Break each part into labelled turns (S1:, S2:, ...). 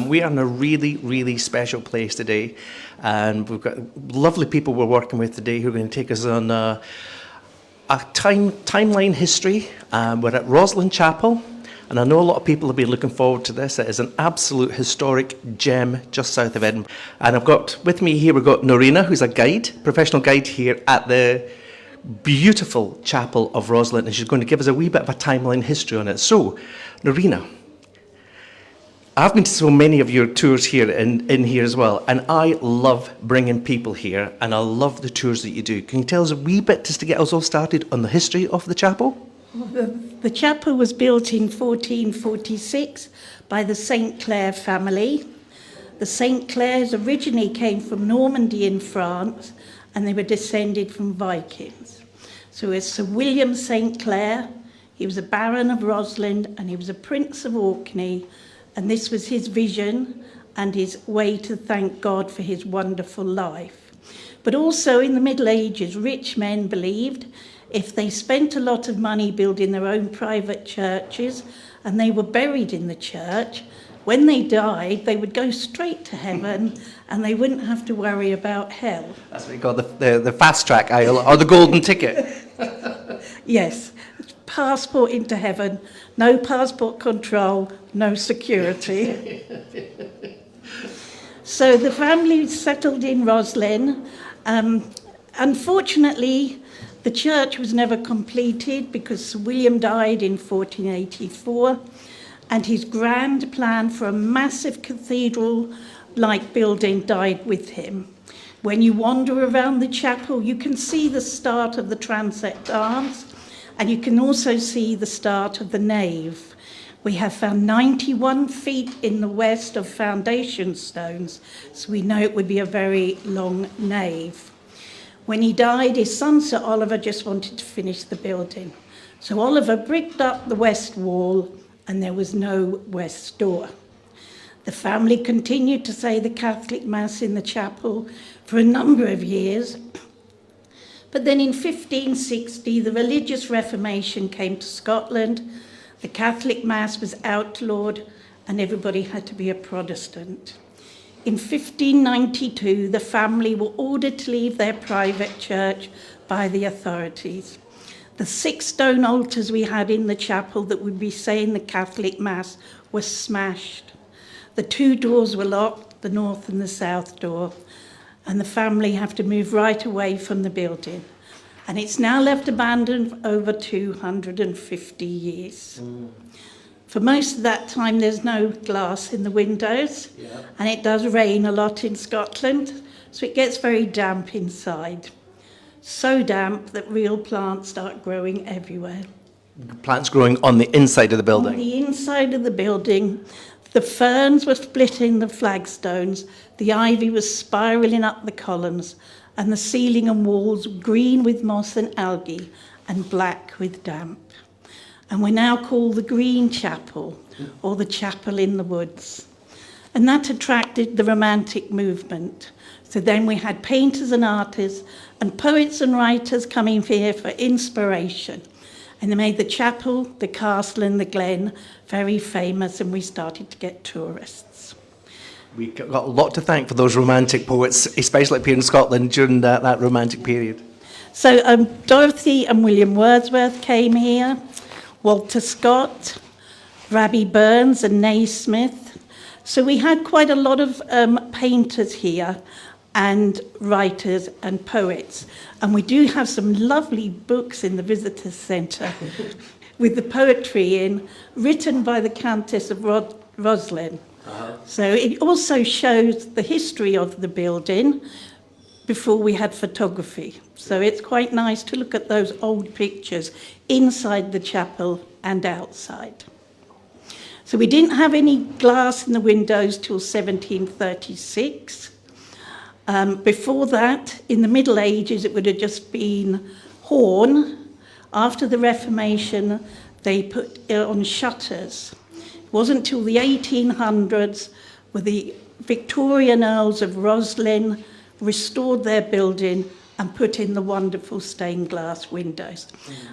S1: We are in a really, really special place today, and we've got lovely people we're working with today who are going to take us on a timeline history. We're at Rosslyn Chapel, and I know a lot of people have been looking forward to this. It is an absolute historic gem just south of Edinburgh. And I've got with me here, we've got Norina, who's a guide, professional guide here at the beautiful Chapel of Rosalind, and she's going to give us a wee bit of a timeline history on it. So, Norina, I've been to so many of your tours here in here as well, and I love bringing people here, and I love the tours that you do. Can you tell us a wee bit just to get us all started on the history of the chapel?
S2: The chapel was built in 1446 by the St. Clair family. The St. Clairs originally came from Normandy in France, and they were descended from Vikings. So it's Sir William St. Clair. He was a Baron of Rosalind, and he was a Prince of Orkney, and this was his vision and his way to thank God for his wonderful life. But also in the Middle Ages, rich men believed if they spent a lot of money building their own private churches and they were buried in the church, when they died, they would go straight to heaven and they wouldn't have to worry about hell.
S1: That's what you call the fast track aisle, or the golden ticket.
S2: Yes, passport into heaven, no passport control, no security. So the family settled in Rosslyn. Unfortunately, the church was never completed because Sir William died in 1484, and his grand plan for a massive cathedral-like building died with him. When you wander around the chapel, you can see the start of the transept arms, and you can also see the start of the nave. We have found 91 feet in the west of foundation stones, so we know it would be a very long nave. When he died, his son, Sir Oliver, just wanted to finish the building. So Oliver bricked up the west wall, and there was no west door. The family continued to say the Catholic Mass in the chapel for a number of years. But then in 1560, the religious Reformation came to Scotland. The Catholic Mass was outlawed, and everybody had to be a Protestant. In 1592, the family were ordered to leave their private church by the authorities. The 6 stone altars we had in the chapel that would be saying the Catholic Mass were smashed. The 2 doors were locked, the north and the south door, and the family have to move right away from the building. And it's now left abandoned for over 250 years. For most of that time, there's no glass in the windows, and it does rain a lot in Scotland, so it gets very damp inside. So damp that real plants start growing everywhere.
S1: Plants growing on the inside of the building?
S2: On the inside of the building. The ferns were splitting the flagstones, the ivy was spiralling up the columns, and the ceiling and walls were green with moss and algae and black with damp. And we're now called the Green Chapel, or the Chapel in the Woods. And that attracted the Romantic movement. So then we had painters and artists and poets and writers coming here for inspiration. And they made the chapel, the castle and the glen very famous, and we started to get tourists.
S1: We got a lot to thank for those Romantic poets, especially up here in Scotland during that Romantic period.
S2: So Dorothy and William Wordsworth came here, Walter Scott, Rabbie Burns and Naismith. So we had quite a lot of painters here and writers and poets. And we do have some lovely books in the Visitors Centre with the poetry in, written by the Countess of Rosslyn. So it also shows the history of the building before we had photography. So it's quite nice to look at those old pictures inside the chapel and outside. So we didn't have any glass in the windows till 1736. Before that, in the Middle Ages, it would have just been horn. After the Reformation, they put it on shutters. It wasn't until the 1800s where the Victorian Earls of Rosslyn restored their building and put in the wonderful stained glass windows.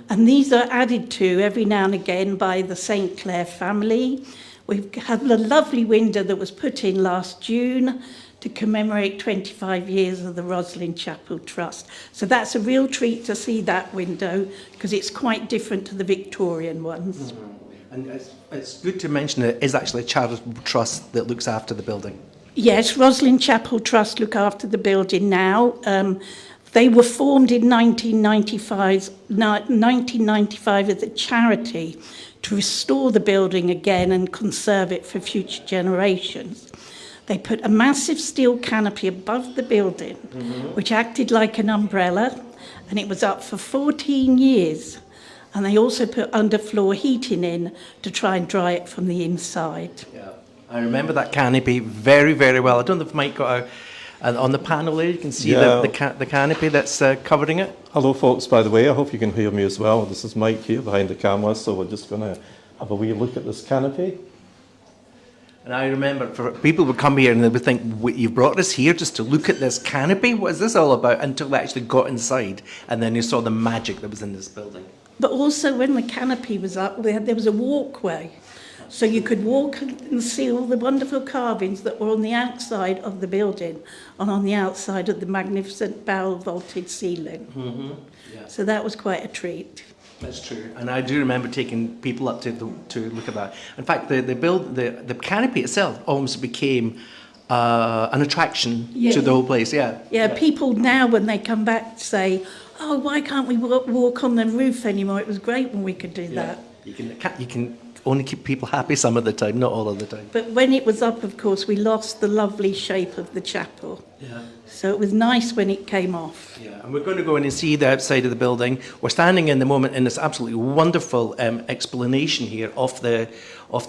S2: And these are added to every now and again by the St. Clair family. We've had a lovely window that was put in last June to commemorate 25 years of the Rosslyn Chapel Trust. So that's a real treat to see that window, because it's quite different to the Victorian ones.
S1: And it's good to mention that it is actually a charitable trust that looks after the building.
S2: Yes, Rosslyn Chapel Trust look after the building now. They were formed in 1995 as a charity to restore the building again and conserve it for future generations. They put a massive steel canopy above the building, which acted like an umbrella, and it was up for 14 years. And they also put underfloor heating in to try and dry it from the inside.
S1: Yeah, I remember that canopy very, very well. I don't know if Mike got on the panel there, you can see the canopy that's covering it.
S3: Hello folks, by the way, I hope you can hear me as well. This is Mike here behind the camera, so we're just going to have a wee look at this canopy.
S1: And I remember people would come here and they would think, you've brought us here just to look at this canopy? What is this all about? Until they actually got inside and then you saw the magic that was in this building.
S2: But also when the canopy was up, there was a walkway. So you could walk and see all the wonderful carvings that were on the outside of the building and on the outside of the magnificent barrel vaulted ceiling.
S1: Yeah.
S2: So that was quite a treat.
S1: That's true, and I do remember taking people up to look at that. In fact, the canopy itself almost became an attraction to the whole place.
S2: Yeah, people now when they come back say, "Oh, why can't we walk on the roof anymore? It was great when we could do that."
S1: You can only keep people happy some of the time, not all of the time.
S2: But when it was up, of course, we lost the lovely shape of the chapel.
S1: Yeah.
S2: So it was nice when it came off.
S1: Yeah, and we're going to go in and see the outside of the building. We're standing in the moment in this absolutely wonderful explanation here of the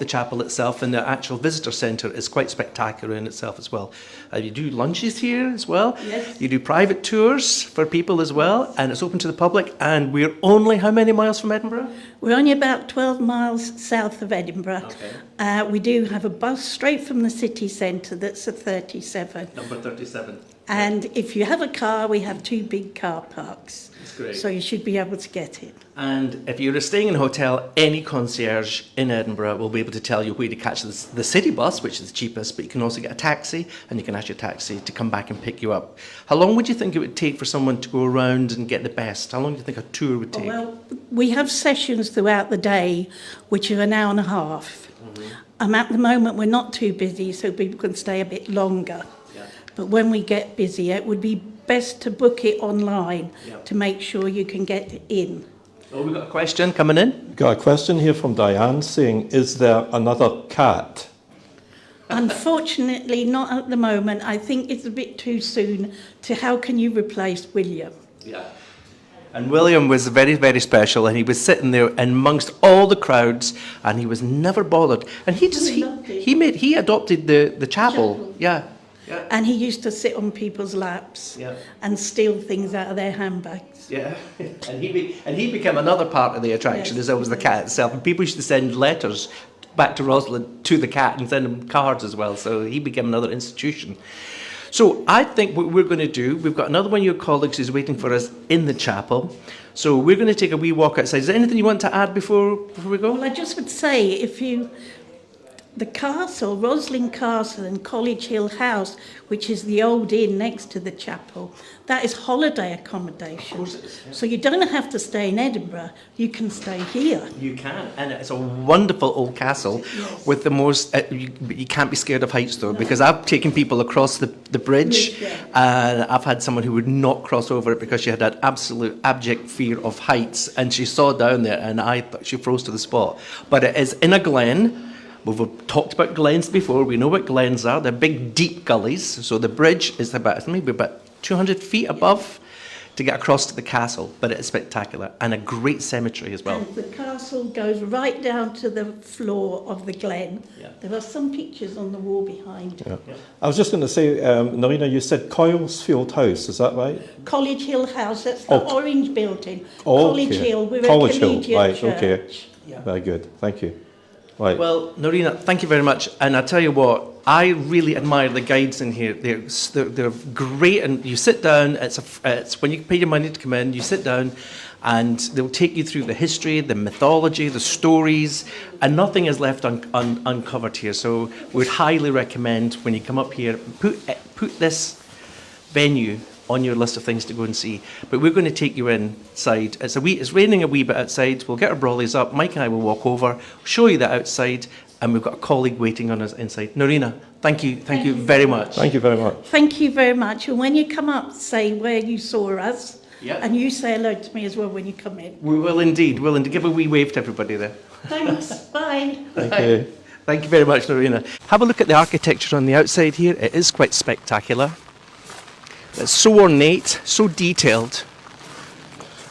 S1: chapel itself, and the actual visitor centre is quite spectacular in itself as well. You do lunches here as well.
S2: Yes.
S1: You do private tours for people as well, and it's open to the public. And we're only how many miles from Edinburgh?
S2: We're only about 12 miles south of Edinburgh.
S1: Okay.
S2: We do have a bus straight from the city centre that's a 37.
S1: Number 37.
S2: And if you have a car, we have 2 big car parks.
S1: That's great.
S2: So you should be able to get it.
S1: And if you're staying in a hotel, any concierge in Edinburgh will be able to tell you where to catch the city bus, which is the cheapest, but you can also get a taxi, and you can ask your taxi to come back and pick you up. How long would you think it would take for someone to go around and get the best? How long do you think a tour would take?
S2: Well, we have sessions throughout the day, which are an hour and a half. At the moment, we're not too busy, so people can stay a bit longer.
S1: Yeah.
S2: But when we get busy, it would be best to book it online to make sure you can get in.
S1: Oh, we've got a question coming in.
S3: Got a question here from Diane saying, is there another cat?
S2: Unfortunately, not at the moment. I think it's a bit too soon to how can you replace William?
S1: Yeah. And William was very, very special, and he was sitting there amongst all the crowds, and he was never bothered. And he adopted the chapel. Yeah. Yeah.
S2: And he used to sit on people's laps and steal things out of their handbags.
S1: Yeah, and he became another part of the attraction, as well as the cat itself. And people used to send letters back to Rosalind to the cat and send him cards as well. So he became another institution. So I think what we're going to do, we've got another one of your colleagues who's waiting for us in the chapel. So we're going to take a wee walk outside. Is there anything you want to add before we go?
S2: Well, I just would say, the castle, Rosalind Castle and College Hill House, which is the old inn next to the chapel, that is holiday accommodation.
S1: Of course it is, yeah.
S2: So you don't have to stay in Edinburgh, you can stay here.
S1: You can, and it's a wonderful old castle with the most, you can't be scared of heights though, because I've taken people across the bridge, and I've had someone who would not cross over it because she had that absolute abject fear of heights, and she saw down there and I thought she froze to the spot. But it is in a glen. We've talked about glens before. We know what glens are. They're big, deep gullies. So the bridge is maybe about 200 feet above to get across to the castle. But it's spectacular. And a great cemetery as well.
S2: And the castle goes right down to the floor of the glen. Yeah. There are some pictures on the wall behind.
S3: Yeah. I was just going to say, Narina, you said Coylesfield House, is that right?
S2: College Hill House, that's the orange building.
S3: Oh,
S2: College Hill, we're
S3: College
S2: a
S3: Hill,
S2: collegiate
S3: right,
S2: church.
S3: okay.
S1: Yeah.
S3: Very good, thank you. Right.
S1: Well, Narina, thank you very much. And I tell you what, I really admire the guides in here. They're great, and you sit down. It's when you pay your money to come in. You sit down, and they'll take you through the history, the mythology, the stories, and nothing is left uncovered here. So we'd highly recommend when you come up here, put this venue on your list of things to go and see. But we're going to take you inside. It's raining a wee bit outside. We'll get our brollies up. Mike and I will walk over, show you that outside, and we've got a colleague waiting on us inside. Norina, thank you very much.
S3: Thank you very much.
S2: Thank you very much. And when you come up, say where you saw us.
S1: Yeah.
S2: And you say hello to me as well when you come in.
S1: We will indeed. We'll indeed. Give a wee wave to everybody there.
S2: Thanks. Bye.
S3: Thank you.
S1: Thank you very much, Norina. Have a look at the architecture on the outside here. It is quite spectacular. It's so ornate, so detailed.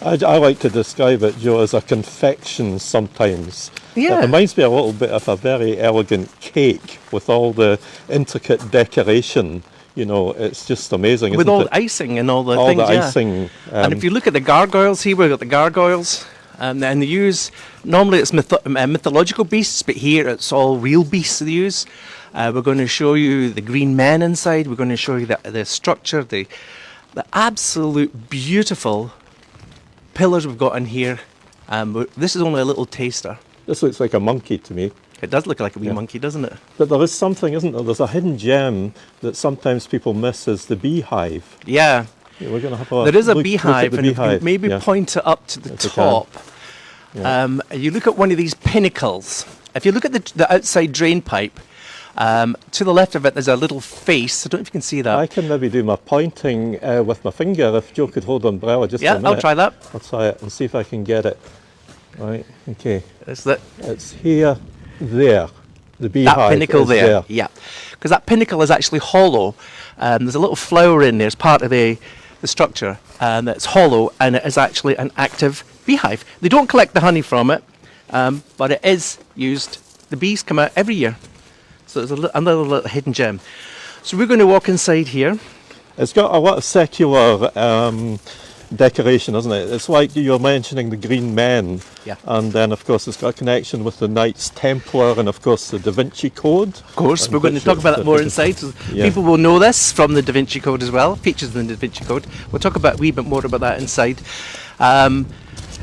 S3: I like to describe it, Joe, as a confection sometimes.
S1: Yeah.
S3: It reminds me a little bit of a very elegant cake with all the intricate decoration. You know, it's just amazing,
S1: With
S3: isn't
S1: all
S3: it?
S1: the icing and all the
S3: All
S1: things,
S3: the
S1: yeah.
S3: icing.
S1: And if you look at the gargoyles here, we've got the gargoyles. And they use, normally it's mythological beasts, but here it's all real beasts they use. We're going to show you the green men inside. We're going to show you the structure, the absolute beautiful pillars we've got in here. This is only a little taster.
S3: This looks like a monkey to me.
S1: It does look like a wee monkey, doesn't it?
S3: But there is something, isn't there? There's a hidden gem that sometimes people miss, is the beehive.
S1: Yeah.
S3: Yeah, we're going to have a
S1: There is a
S3: look
S1: beehive,
S3: at the
S1: and if you
S3: beehive.
S1: maybe
S3: Yeah.
S1: point it up to the
S3: If you
S1: top.
S3: Yeah.
S1: You look at one of these pinnacles. If you look at the outside drain pipe, to the left of it, there's a little face. I don't know if you can see that.
S3: I can maybe do my pointing with my finger. If Joe could hold the umbrella just for a
S1: Yeah,
S3: minute.
S1: I'll try that.
S3: I'll try it and see if I can get it. Right, okay.
S1: It's that
S3: It's here, there. The beehive
S1: pinnacle
S3: is
S1: there. Yeah, because that pinnacle is actually hollow. There's a little flower in there as part of the structure, and it's hollow, and it is actually an active beehive. They don't collect the honey from it, but it is used. The bees come out every year. So there's another little hidden gem. So we're going to walk inside here.
S3: It's got a lot of secular decoration, isn't it? It's like you were mentioning the green men.
S1: Yeah.
S3: And then, of course, it's got a connection with the Knights Templar and, of course, the Da Vinci Code.
S1: Of course, we're going to talk about that more inside. So
S3: Yeah.
S1: people will know this from the Da Vinci Code as well, features in the Da Vinci Code. We'll talk a wee bit more about that inside.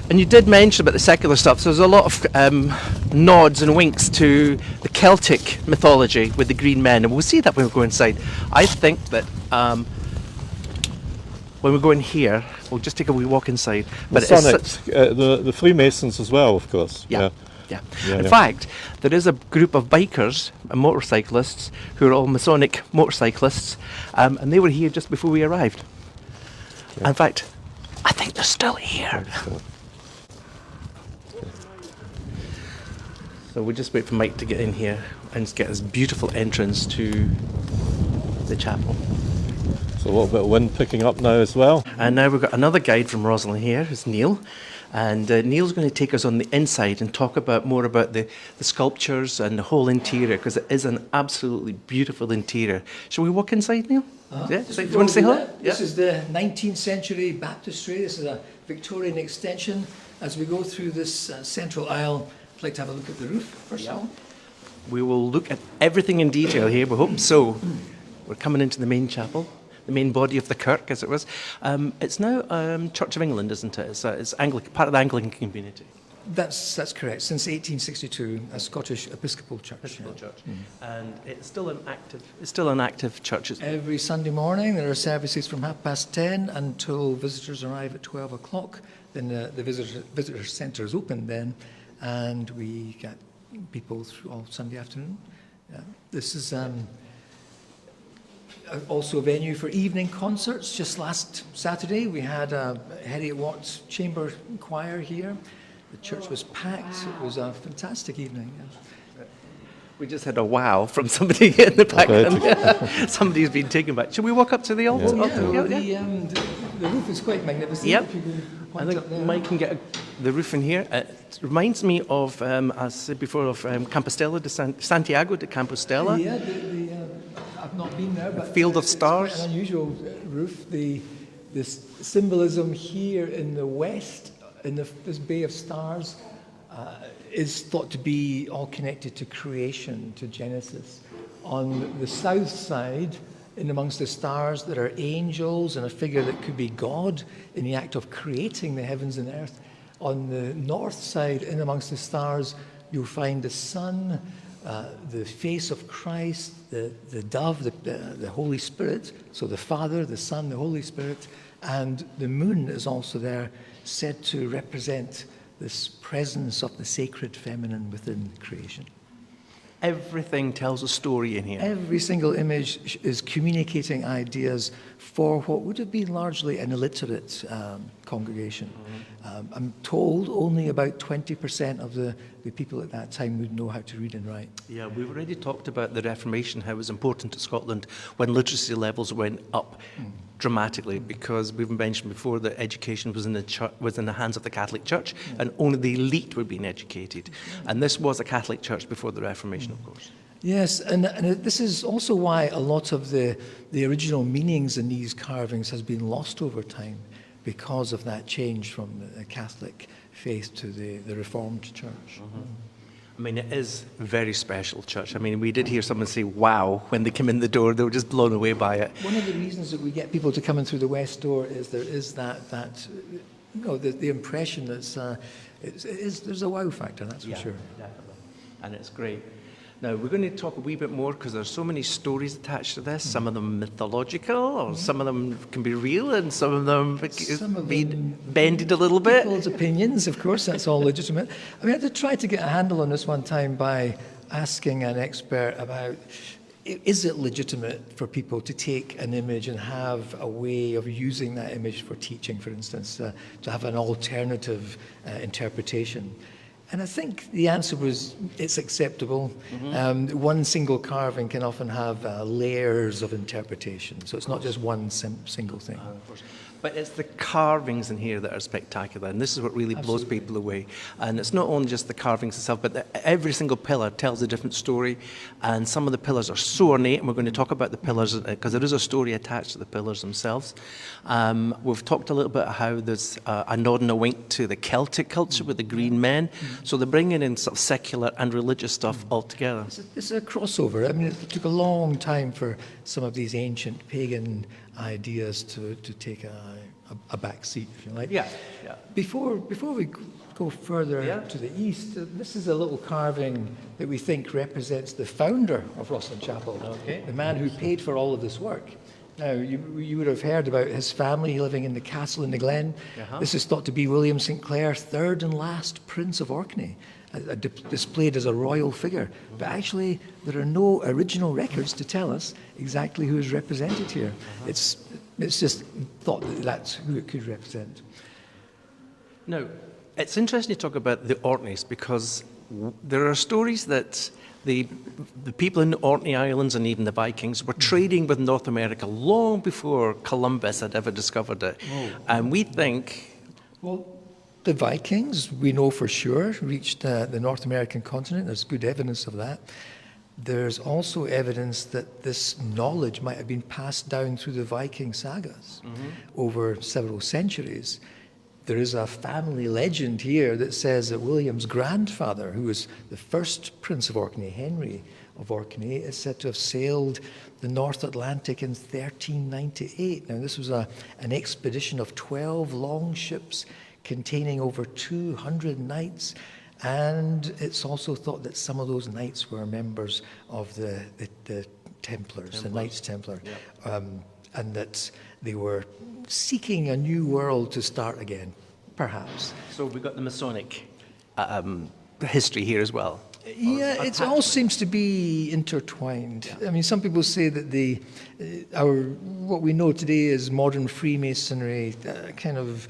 S1: And you did mention about the secular stuff, so there's a lot of nods and winks to the Celtic mythology with the green men, and we'll see that when we go inside. I think that when we go in here, we'll just take a wee walk inside.
S3: The
S1: it's
S3: Masonics, the Freemasons as well, of course.
S1: Yeah.
S3: Yeah,
S1: In
S3: yeah.
S1: fact, there is a group of bikers and motorcyclists who are all Masonic motorcyclists, and they were here just before we arrived.
S3: Yeah.
S1: In fact, I think they're still here. So we'll just wait for Mike to get in here and get this beautiful entrance to the chapel.
S3: So a little bit of wind picking up now as well.
S1: And now we've got another guide from Rosalind here, who's Neil. And Neil's going to take us on the inside and talk more about the sculptures and the whole interior, because it is an absolutely beautiful interior. Shall we walk inside, Neil? Yeah.
S4: Just
S1: Do you
S4: before
S1: want to say
S4: we do
S1: hello?
S4: that, This is the 19th century baptistry. This is a Victorian extension. As we go through this central aisle, I'd like to have a look at the roof first of all.
S1: We will look at everything in detail here, we hope. So we're coming into the main chapel, the main body of the kirk, as it was. It's now Church of England, isn't it? It's Anglican, part of the Anglican community.
S4: That's correct. Since 1862, a Scottish Episcopal Church.
S1: Episcopal church. And it's still an active church.
S4: Every Sunday morning there are services from 10:30 until visitors arrive at 12 o'clock. Then the visitor centre is open then, and we get people through all Sunday afternoon. This is also a venue for evening concerts. Just last Saturday we had Harriet Watts Chamber Choir here. The church was packed. It was a fantastic evening.
S1: We just had a wow from somebody in the background. Somebody's been taken back. Should we walk up to the altar?
S4: The roof is quite magnificent.
S1: Yep.
S4: If you can
S1: I
S4: point
S1: think
S4: up there.
S1: Mike can get the roof in here. It reminds me of, as I said before, of Compostela de Santiago de Compostela.
S4: Yeah, I've not been there, but
S1: Field of
S4: it's
S1: Stars.
S4: quite an unusual roof. This symbolism here in the west, in this Bay of Stars, is thought to be all connected to creation, to Genesis. On the south side, In amongst the stars, there are angels and a figure that could be God in the act of creating the heavens and earth. On the north side, in amongst the stars, you'll find the sun, the face of Christ, the dove, the Holy Spirit. So the Father, the Son, the Holy Spirit, and the moon is also there, said to represent this presence of the sacred feminine within creation.
S1: Everything tells a story in here.
S4: Every single image is communicating ideas for what would have been largely an illiterate congregation. I'm told only about 20% of the people at that time would know how to read and write.
S1: Yeah, we've already talked about the Reformation, how it was important to Scotland when literacy levels went up dramatically, because we've mentioned before that education was in the hands of the Catholic Church, and only the elite were being educated. And this was a Catholic Church before the Reformation, of course.
S4: Yes, and this is also why a lot of the original meanings in these carvings has been lost over time, because of that change from the Catholic faith to the Reformed Church.
S1: I mean, it is a very special church. I mean, we did hear someone say, wow, when they came in the door. They were just blown away by it.
S4: One of the reasons that we get people to come in through the west door is there is that you know, the impression that there's a wow factor, that's for sure.
S1: Definitely. And it's great. Now, we're going to talk a wee bit more because there's so many stories attached to this. Some of them mythological, or some of them can be real, and some of them be bended a little bit.
S4: People's opinions, of course, that's all legitimate. I mean, I had to try to get a handle on this one time by asking an expert about, is it legitimate for people to take an image and have a way of using that image for teaching, for instance, to have an alternative interpretation? And I think the answer was, it's acceptable. One single carving can often have layers of interpretation, so it's not just one single thing.
S1: But it's the carvings in here that are spectacular, and this is what really blows people away. And it's not only just the carvings itself, but every single pillar tells a different story, and some of the pillars are so ornate, and we're going to talk about the pillars, because there is a story attached to the pillars themselves. We've talked a little bit how there's a nod and a wink to the Celtic culture with the green men, so they're bringing in sort of secular and religious stuff all together.
S4: It's a crossover. I mean, it took a long time for some of these ancient pagan ideas to take a back seat, if you like.
S1: Yeah.
S4: Before we go further to the east, this is a little carving that we think represents the founder of Rosslyn Chapel, the man who paid for all of this work. Now, you would have heard about his family living in the castle in the Glen. This is thought to be William St. Clair, third and last Prince of Orkney, displayed as a royal figure. But actually, there are no original records to tell us exactly who is represented here. It's just thought that that's who it could represent.
S1: Now, it's interesting to talk about the Orkneys, because there are stories that the people in the Orkney Islands and even the Vikings were trading with North America long before Columbus had ever discovered it. And we think...
S4: Well, the Vikings, we know for sure, reached the North American continent. There's good evidence of that. There's also evidence that this knowledge might have been passed down through the Viking sagas over several centuries. There is a family legend here that says that William's grandfather, who was the first Prince of Orkney, Henry of Orkney, is said to have sailed the North Atlantic in 1398. Now, this was an expedition of 12 long ships containing over 200 knights, and it's also thought that some of those knights were members of the Templars, the Knights Templar, and that they were seeking a new world to start again, perhaps.
S1: So we've got the Masonic history here as well.
S4: Yeah, it all seems to be intertwined. I mean, some people say that what we know today is modern Freemasonry kind of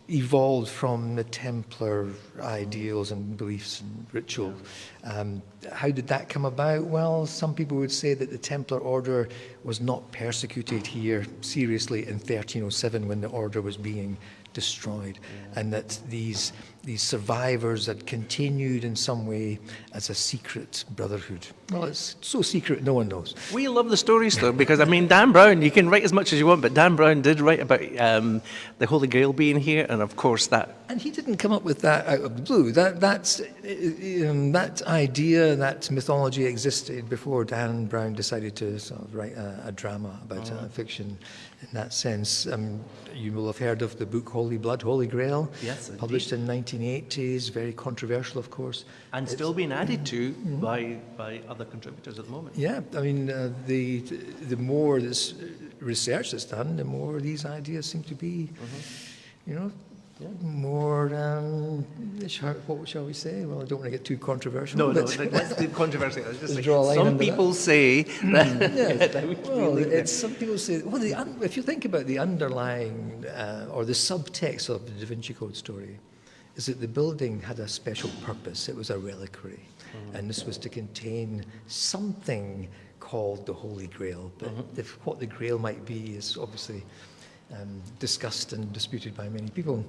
S4: evolved from the Templar ideals and beliefs and ritual. How did that come about? Well, some people would say that the Templar order was not persecuted here seriously in 1307 when the order was being destroyed, and that these survivors had continued in some way as a secret brotherhood. Well, it's so secret no one knows.
S1: We love the stories though, because I mean, Dan Brown, you can write as much as you want, but Dan Brown did write about the Holy Grail being here, and of course that.
S4: And he didn't come up with that out of the blue. That idea, that mythology existed before Dan Brown decided to sort of write a drama about fiction in that sense. You will have heard of the book Holy Blood, Holy Grail,
S1: Yes, indeed.
S4: published in 1980s, very controversial, of course.
S1: And still being added to by other contributors at the moment.
S4: Yeah, I mean, the more this research that's done, the more these ideas seem to be, more, what shall we say? Well, I don't want to get too controversial.
S1: No,
S4: but
S1: let's leave controversy. Let's just
S4: Draw a line
S1: some
S4: under
S1: people say that.
S4: Well, some people say, if you think about the underlying or the subtext of the Da Vinci Code story, is that the building had a special purpose. It was a reliquary, and this was to contain something called the Holy Grail. But what the Grail might be is obviously discussed and disputed by many people.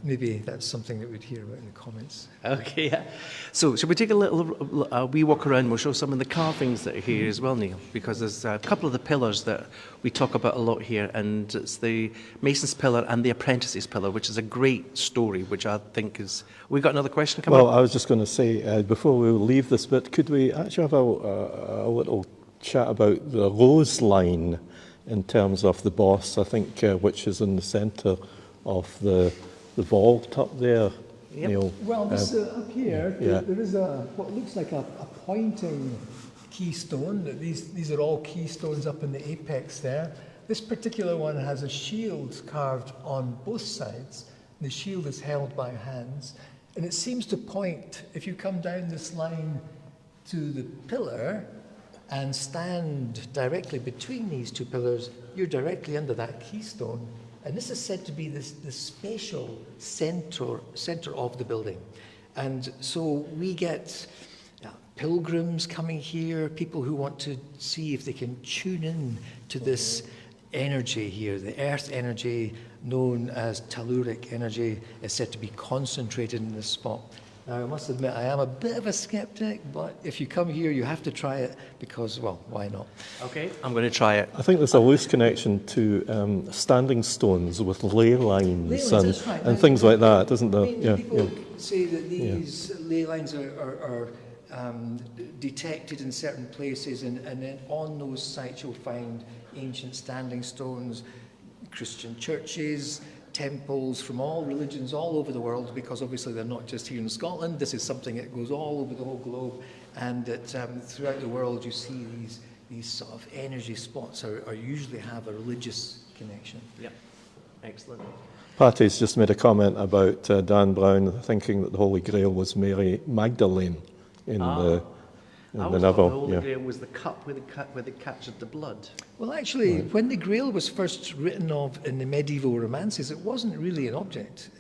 S4: Maybe that's something that we'd hear about in the comments.
S1: Okay, yeah. So, shall we take a wee walk around? We'll show some of the carvings that are here as well, Neil, because there's a couple of the pillars that we talk about a lot here, and it's the Mason's Pillar and the Apprentice's Pillar, which is a great story, which I think is... We got another question coming
S3: Well,
S1: up?
S3: I was just going to say, before we leave this bit, could we actually have a little chat about the rose line in terms of the boss, I think, which is in the centre of the vault up there,
S1: Yep.
S3: Neil?
S4: Well, this up here,
S3: yeah.
S4: there is what looks like a pointing keystone. These are all keystones up in the apex there. This particular one has a shield carved on both sides. The shield is held by hands, and it seems to point, if you come down this line to the pillar and stand directly between these two pillars, you're directly under that keystone. And this is said to be the spatial center of the building. And so we get pilgrims coming here, people who want to see if they can tune in to this energy here. The earth energy, known as telluric energy, is said to be concentrated in this spot. Now, I must admit, I am a bit of a skeptic, but if you come here, you have to try it because, well, why not?
S1: Okay, I'm going to try it.
S3: I think there's a loose connection to standing stones with ley lines
S4: That's right.
S3: and things like that, isn't there?
S4: People say that these ley lines are detected in certain places, and then on those sites you'll find ancient standing stones, Christian churches, temples from all religions all over the world, because obviously they're not just here in Scotland. This is something that goes all over the whole globe, and that throughout the world you see these sort of energy spots are usually have a religious connection.
S1: Yep, excellent.
S3: Patty's just made a comment about Dan Brown thinking that the Holy Grail was Mary Magdalene in the
S1: I always thought the
S3: novel.
S1: Holy
S3: Yeah.
S1: Grail was the cup where they captured the blood.
S4: Well, actually, when the Grail was first written of in the medieval romances, it wasn't really an object.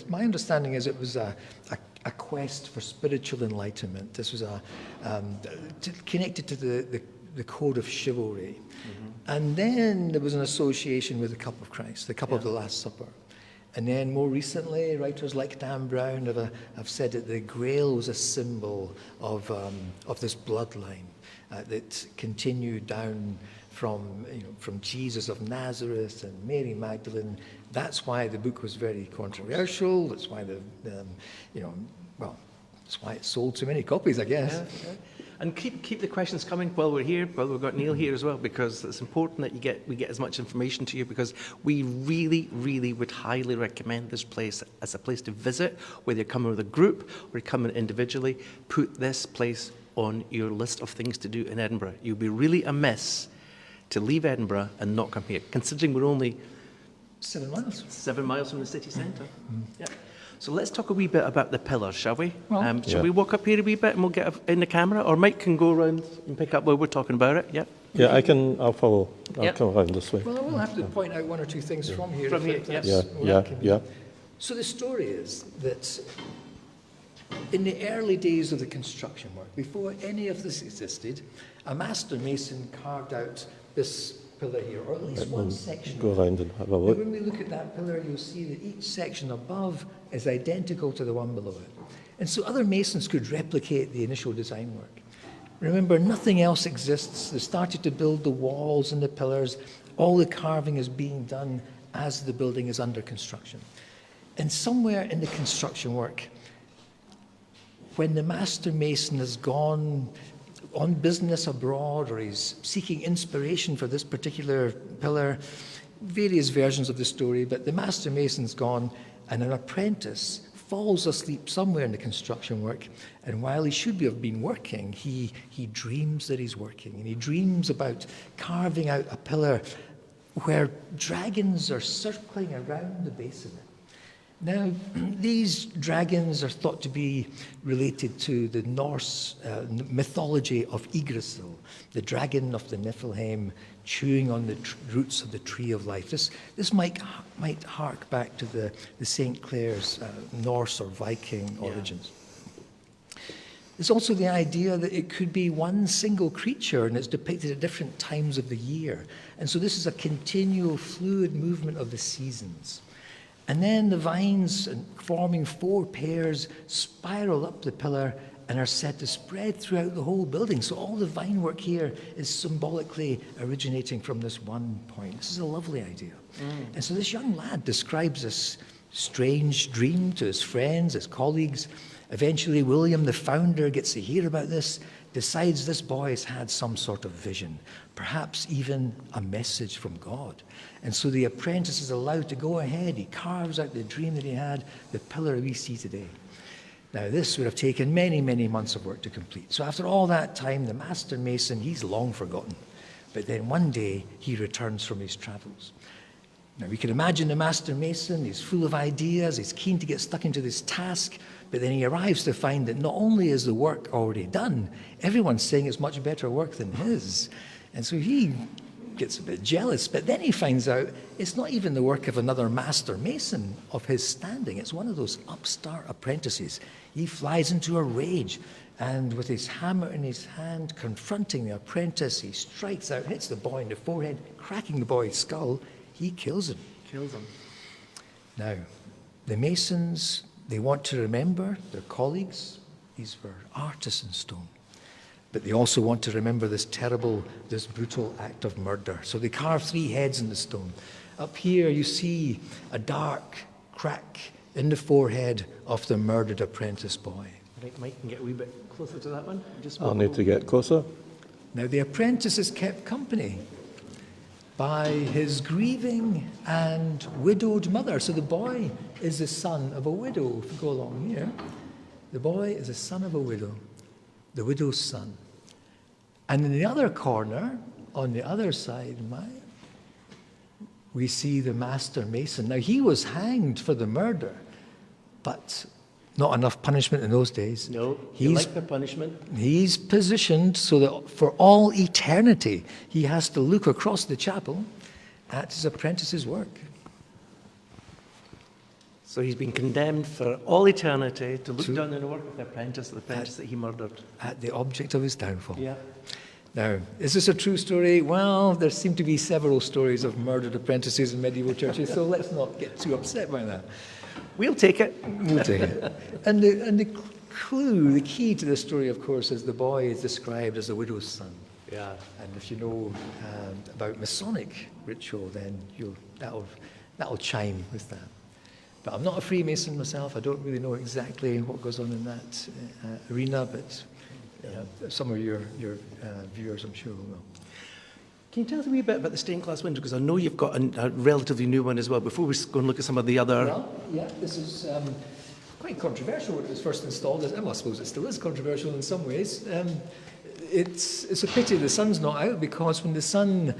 S4: My understanding is it was a quest for spiritual enlightenment. This was connected to the code of chivalry. And then there was an association with the cup of Christ, the cup of the Last Supper. And then more recently, writers like Dan Brown have said that the Grail was a symbol of this bloodline that continued down from Jesus of Nazareth and Mary Magdalene. That's why the book was very controversial. That's why that's why it sold so many copies, I guess.
S1: Yeah. And keep the questions coming while we're here, while we've got Neil here as well, because it's important that we get as much information to you, because we really, really would highly recommend this place as a place to visit, whether you're coming with a group or you're coming individually. Put this place on your list of things to do in Edinburgh. You'll be really amiss to leave Edinburgh and not come here, considering we're only
S4: 7 miles.
S1: 7 miles from the city centre. Yep. So let's talk a wee bit about the pillars, shall we?
S4: Well,
S1: Shall we walk up here a wee bit and we'll get in the camera? Or Mike can go around and pick up while we're talking about it. Yeah.
S3: Yeah, I'll follow. I'll
S1: Yep.
S3: come around this way.
S4: Well, I will have to point out one or two things from here.
S1: From here,
S4: that's
S1: yes.
S3: Yeah.
S4: So the story is that in the early days of the construction work, before any of this existed, a master mason carved out this pillar here, or at least one section.
S3: Go around and have a
S4: And
S3: look.
S4: when we look at that pillar, you'll see that each section above is identical to the one below it. And so other masons could replicate the initial design work. Remember, nothing else exists. They started to build the walls and the pillars. All the carving is being done as the building is under construction. And somewhere in the construction work, when the master mason has gone on business abroad, or he's seeking inspiration for this particular pillar, various versions of the story, but the master mason's gone, and an apprentice falls asleep somewhere in the construction work, and while he should have been working, he dreams that he's working, and he dreams about carving out a pillar where dragons are circling around the base of it. Now, these dragons are thought to be related to the Norse mythology of Yggdrasil, the dragon of the Niflheim chewing on the roots of the tree of life. This might hark back to the St. Clair's Norse or Viking origins. There's also the idea that it could be one single creature, and it's depicted at different times of the year. And so this is a continual fluid movement of the seasons. And then the vines, forming 4 pairs, spiral up the pillar and are said to spread throughout the whole building. So all the vine work here is symbolically originating from this one point. This is a lovely idea. And so this young lad describes this strange dream to his friends, his colleagues. Eventually, William, the founder, gets to hear about this, decides this boy has had some sort of vision, perhaps even a message from God. And so the apprentice is allowed to go ahead. He carves out the dream that he had, the pillar we see today. Now, this would have taken many, many months of work to complete. So after all that time, the master mason, he's long forgotten. But then one day, he returns from his travels. Now, we can imagine the master mason, he's full of ideas, he's keen to get stuck into this task, but then he arrives to find that not only is the work already done, everyone's saying it's much better work than his. And so he gets a bit jealous, but then he finds out it's not even the work of another master mason of his standing. It's one of those upstart apprentices. He flies into a rage, and with his hammer in his hand, confronting the apprentice, he strikes out, hits the boy in the forehead, cracking the boy's skull. He kills him. Now, the masons, they want to remember their colleagues. These were artists in stone. But they also want to remember this brutal act of murder. So they carve 3 heads in the stone. Up here you see a dark crack in the forehead of the murdered apprentice boy.
S1: Right, Mike, can get a wee bit closer to that one?
S3: I'll need to get closer.
S4: Now the apprentice is kept company by his grieving and widowed mother. So the boy is the son of a widow. If you go along here, the boy is the son of a widow. The widow's son. And in the other corner, on the other side, we see the master mason. Now, he was hanged for the murder, but not enough punishment in those days.
S1: No, you like the punishment?
S4: He's positioned so that for all eternity, he has to look across the chapel at his apprentice's work.
S1: So he's been condemned for all eternity to look down on the work of the apprentice that he murdered.
S4: At the object of his downfall.
S1: Yeah.
S4: Now, is this a true story? Well, there seem to be several stories of murdered apprentices in medieval churches, so let's not get too upset by that.
S1: We'll take it.
S4: We'll take it. And the clue, the key to this story, of course, is the boy is described as the widow's son.
S1: Yeah.
S4: And if you know about Masonic ritual, then that'll chime with that. But I'm not a Freemason myself. I don't really know exactly what goes on in that arena, but some of your viewers, I'm sure, will know.
S1: Can you tell us a wee bit about the stained glass window? Because I know you've got a relatively new one as well. Before we go and look at some of the other...
S4: Well, yeah, this is quite controversial when it was first installed. Well, I suppose it still is controversial in some ways. It's a pity the sun's not out, because when the sun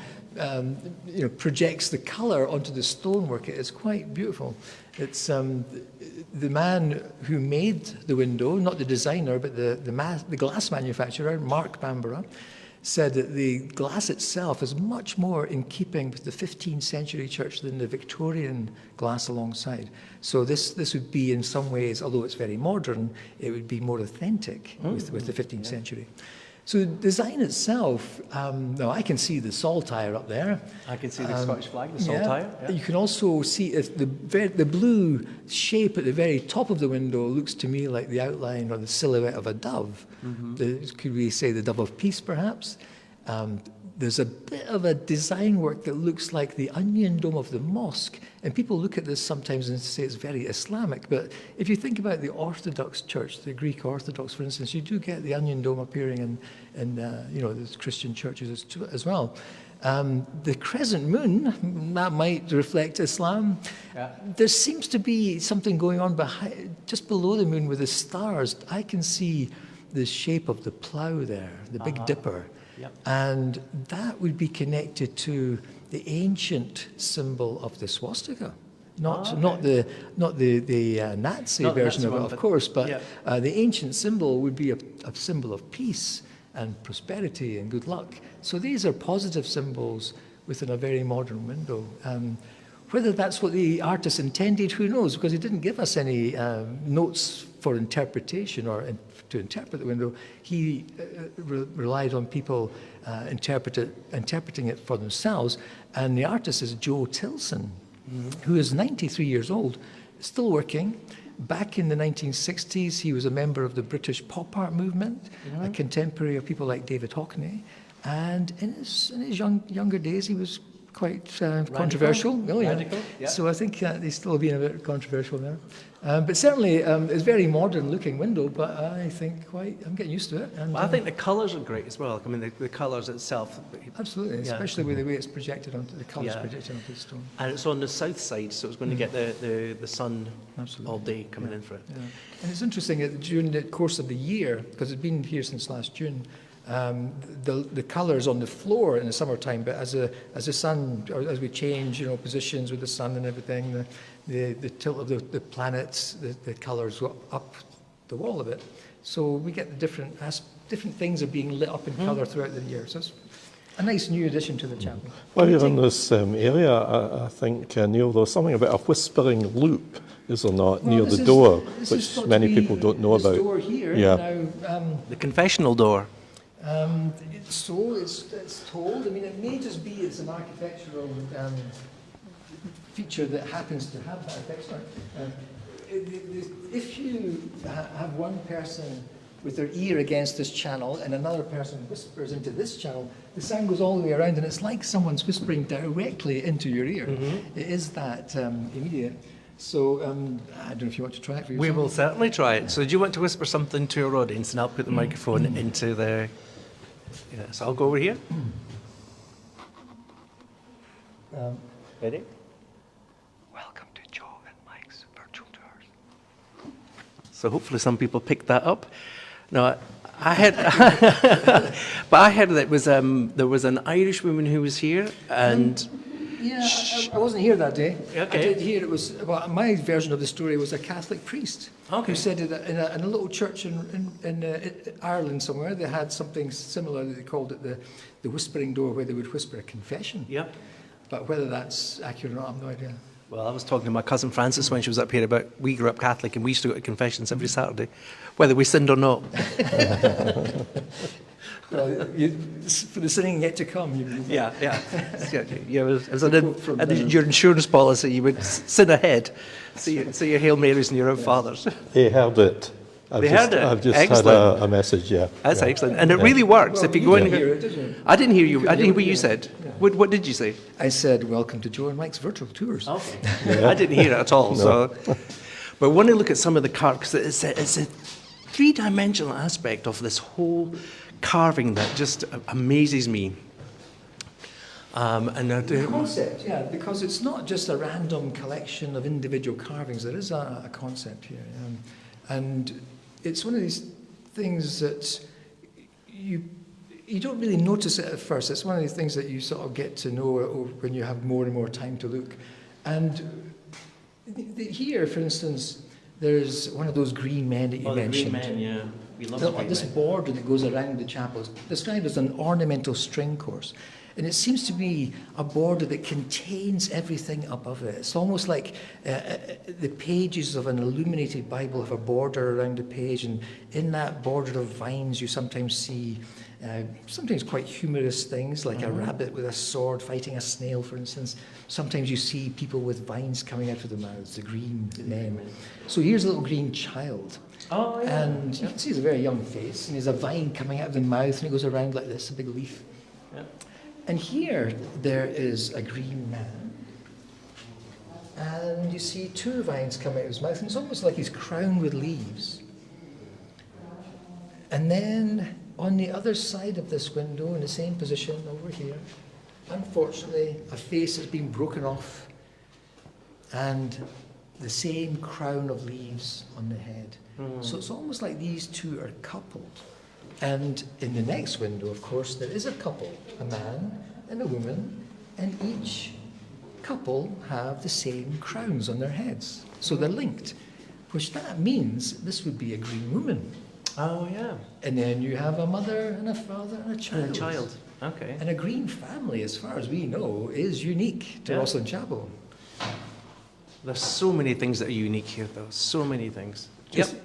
S4: projects the colour onto the stonework, it's quite beautiful. It's the man who made the window, not the designer, but the glass manufacturer, Mark Bamborough, said that the glass itself is much more in keeping with the 15th century church than the Victorian glass alongside. So this would be, in some ways, although it's very modern, it would be more authentic with the 15th century. So the design itself, now I can see the saltire up there.
S1: I can see the Scottish flag, the saltire.
S4: Yeah. You can also see the blue shape at the very top of the window looks to me like the outline or the silhouette of a dove. Could we say the dove of peace, perhaps? there's a bit of a design work that looks like the onion dome of the mosque. And people look at this sometimes and say it's very Islamic. But if you think about the Orthodox Church, the Greek Orthodox, for instance, you do get the onion dome appearing in the Christian churches as well. The crescent moon, that might reflect Islam.
S1: Yeah.
S4: There seems to be something going on just below the moon with the stars. I can see the shape of the plough there, the Big Dipper.
S1: Yep.
S4: And that would be connected to the ancient symbol of the swastika. Not the Nazi
S1: Not the
S4: version
S1: Nazi
S4: of it,
S1: one,
S4: of
S1: but-
S4: course, but
S1: yeah.
S4: the ancient symbol would be a symbol of peace and prosperity and good luck. So these are positive symbols within a very modern window. Whether that's what the artist intended, who knows? Because he didn't give us any notes for interpretation or to interpret the window. He relied on people interpreting it for themselves. And the artist is Joe Tilson, who is 93 years old, still working. Back in the 1960s, he was a member of the British pop art movement, a contemporary of people like David Hockney. And in his younger days, he was quite controversial. Oh, yeah.
S1: Radical, yeah.
S4: So I think he's still being a bit controversial there. But certainly, it's a very modern-looking window, but I think I'm getting used to it. And,
S1: Well, I think the colours are great as well. I mean, the colours itself.
S4: absolutely,
S1: Yeah.
S4: especially with the way it's projected onto the colours
S1: Yeah.
S4: projected onto the stone.
S1: And it's on the south side, so it's going to get the sun
S4: Absolutely.
S1: all day coming in for it.
S4: Yeah. And it's interesting that during the course of the year, because it's been here since last June, the colours on the floor in the summertime, but as the sun, or as we change, positions with the sun and everything, the tilt of the planets, the colours go up the wall a bit. So we get the different things are being lit up in colour throughout the year. So it's a nice new addition to the chapel.
S3: While you're in this area, I think, Neil, there's something about a whispering loop, is there not, near the door,
S4: this is
S3: which
S4: thought to
S3: many
S4: be
S3: people don't know
S4: this
S3: about.
S4: door here.
S3: Yeah.
S4: Now,
S1: The confessional door.
S4: it's told. I mean, it may just be it's an architectural feature that happens to have that effect. If you have one person with their ear against this channel and another person whispers into this channel, the sound goes all the way around, and it's like someone's whispering directly into your ear. It is that immediate. So I don't know if you want to try it for yourself.
S1: We will certainly try it. So do you want to whisper something to our audience, and I'll put the microphone into the... Yeah, so I'll go over here. Ready?
S4: Welcome to Joe and Mike's virtual tours.
S1: So hopefully some people picked that up. No, I had, but I heard that there was an Irish woman who was here, and
S4: Yeah, I wasn't here that day.
S1: Okay.
S4: I did hear it was, well, my version of the story was a Catholic priest
S1: Okay.
S4: who said that in a little church in Ireland somewhere, they had something similar, they called it the whispering door, where they would whisper a confession.
S1: Yep.
S4: But whether that's accurate or not, I have no idea.
S1: Well, I was talking to my cousin Frances when she was up here about we grew up Catholic and we used to go to confessions every Saturday, whether we sinned or not.
S4: Well, for the sinning yet to come.
S1: Yeah. Your insurance policy, you would sin ahead. Say your Hail Marys and your Our Fathers.
S3: They heard it. I've
S1: heard it?
S3: I've just
S1: Excellent.
S3: had a message, yeah.
S1: That's excellent. And it really works.
S4: Well,
S1: if you
S4: you
S1: go
S4: didn't
S1: in...
S4: hear it, did you?
S1: I didn't hear you. I didn't hear what you
S4: Yeah.
S1: said.
S4: Yeah.
S1: What did you say?
S4: I said, welcome to Joe and Mike's virtual tours.
S1: Okay. I didn't hear it at all. So, but when I look at some of the carving, because it's a three-dimensional aspect of this whole carving that just amazes me.
S4: The concept, yeah, because it's not just a random collection of individual carvings. There is a concept here, and it's one of these things that you don't really notice it at first. It's one of these things that you sort of get to know when you have more and more time to look. And here, for instance, there's one of those green men that you mentioned.
S1: yeah. We love
S4: This border that goes around the chapel is described as an ornamental string course. And it seems to be a border that contains everything above it. It's almost like the pages of an illuminated Bible have a border around the page, and in that border of vines you sometimes see sometimes quite humorous things, like a rabbit with a sword fighting a snail, for instance. Sometimes you see people with vines coming out of their mouths, the green men. So here's a little green child.
S1: Oh, yeah.
S4: And you can see he's a very young face, and there's a vine coming out of the mouth, and it goes around like this, a big leaf.
S1: Yeah.
S4: And here there is a green man. And you see two vines come out of his mouth, and it's almost like he's crowned with leaves. And then on the other side of this window, in the same position over here, unfortunately, a face has been broken off, and the same crown of leaves on the head. So it's almost like these two are coupled. And in the next window, of course, there is a couple, a man and a woman, and each couple have the same crowns on their heads. So they're linked, which that means this would be a green woman.
S1: Oh, yeah.
S4: And then you have a mother and a father and a child.
S1: And a child. Okay.
S4: And a green family, as far as we know, is unique to Rosslyn Chapel.
S1: There's so many things that are unique here, though. So many things.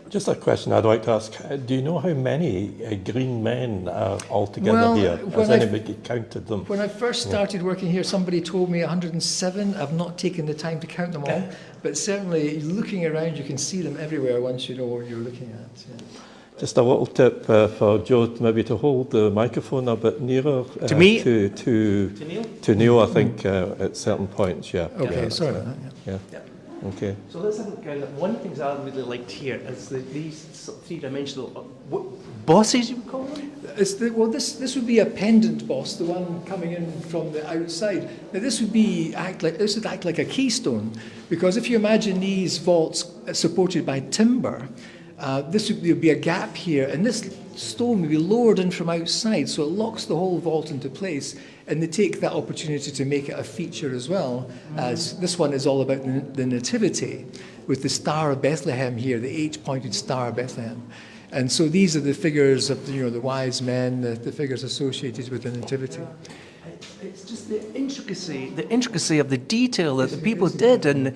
S3: Just a question I'd like to ask. Do you know how many green men are altogether
S4: Well,
S3: here?
S4: when
S3: Has anybody counted them?
S4: When I first started working here, somebody told me 107. I've not taken the time to count them all, but certainly looking around, you can see them everywhere once you know what you're looking at. Yeah.
S3: Just a little tip for Joe, maybe to hold the microphone a bit nearer
S1: To me?
S3: To
S1: Neil?
S3: To Neil, I think, at certain points, yeah.
S4: Okay,
S3: Yeah,
S4: sorry about that.
S3: Yeah. Okay.
S1: So let's have a look at one of the things I really liked here is these sort of three-dimensional bosses, you would call them?
S4: This would be a pendant boss, the one coming in from the outside. Now this would act like a keystone, because if you imagine these vaults supported by timber, there'd be a gap here, and this stone would be lowered in from outside, so it locks the whole vault into place. And they take that opportunity to make it a feature as well, as this one is all about the Nativity, with the Star of Bethlehem here, the H-pointed Star of Bethlehem. And so these are the figures of the wise men, the figures associated with the Nativity.
S1: It's just the intricacy of the detail that the people did, and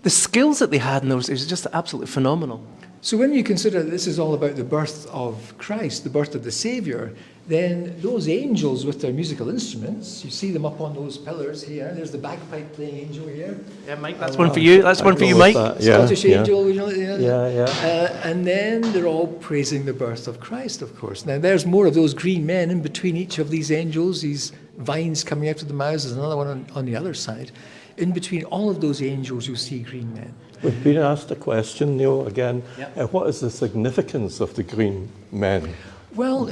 S1: the skills that they had in those days is just absolutely phenomenal.
S4: So when you consider that this is all about the birth of Christ, the birth of the Saviour, then those angels with their musical instruments, you see them up on those pillars here. There's the bagpipe playing angel here.
S1: Yeah, Mike, that's one for you. That's one for you, Mike.
S4: Scottish angel,
S3: Yeah.
S4: And then they're all praising the birth of Christ, of course. Now there's more of those green men in between each of these angels, these vines coming out of the mouths. There's another one on the other side. In between all of those angels, you'll see green men.
S3: We've been asked a question, Neil, again.
S1: Yep.
S3: What is the significance of the green men?
S4: Well,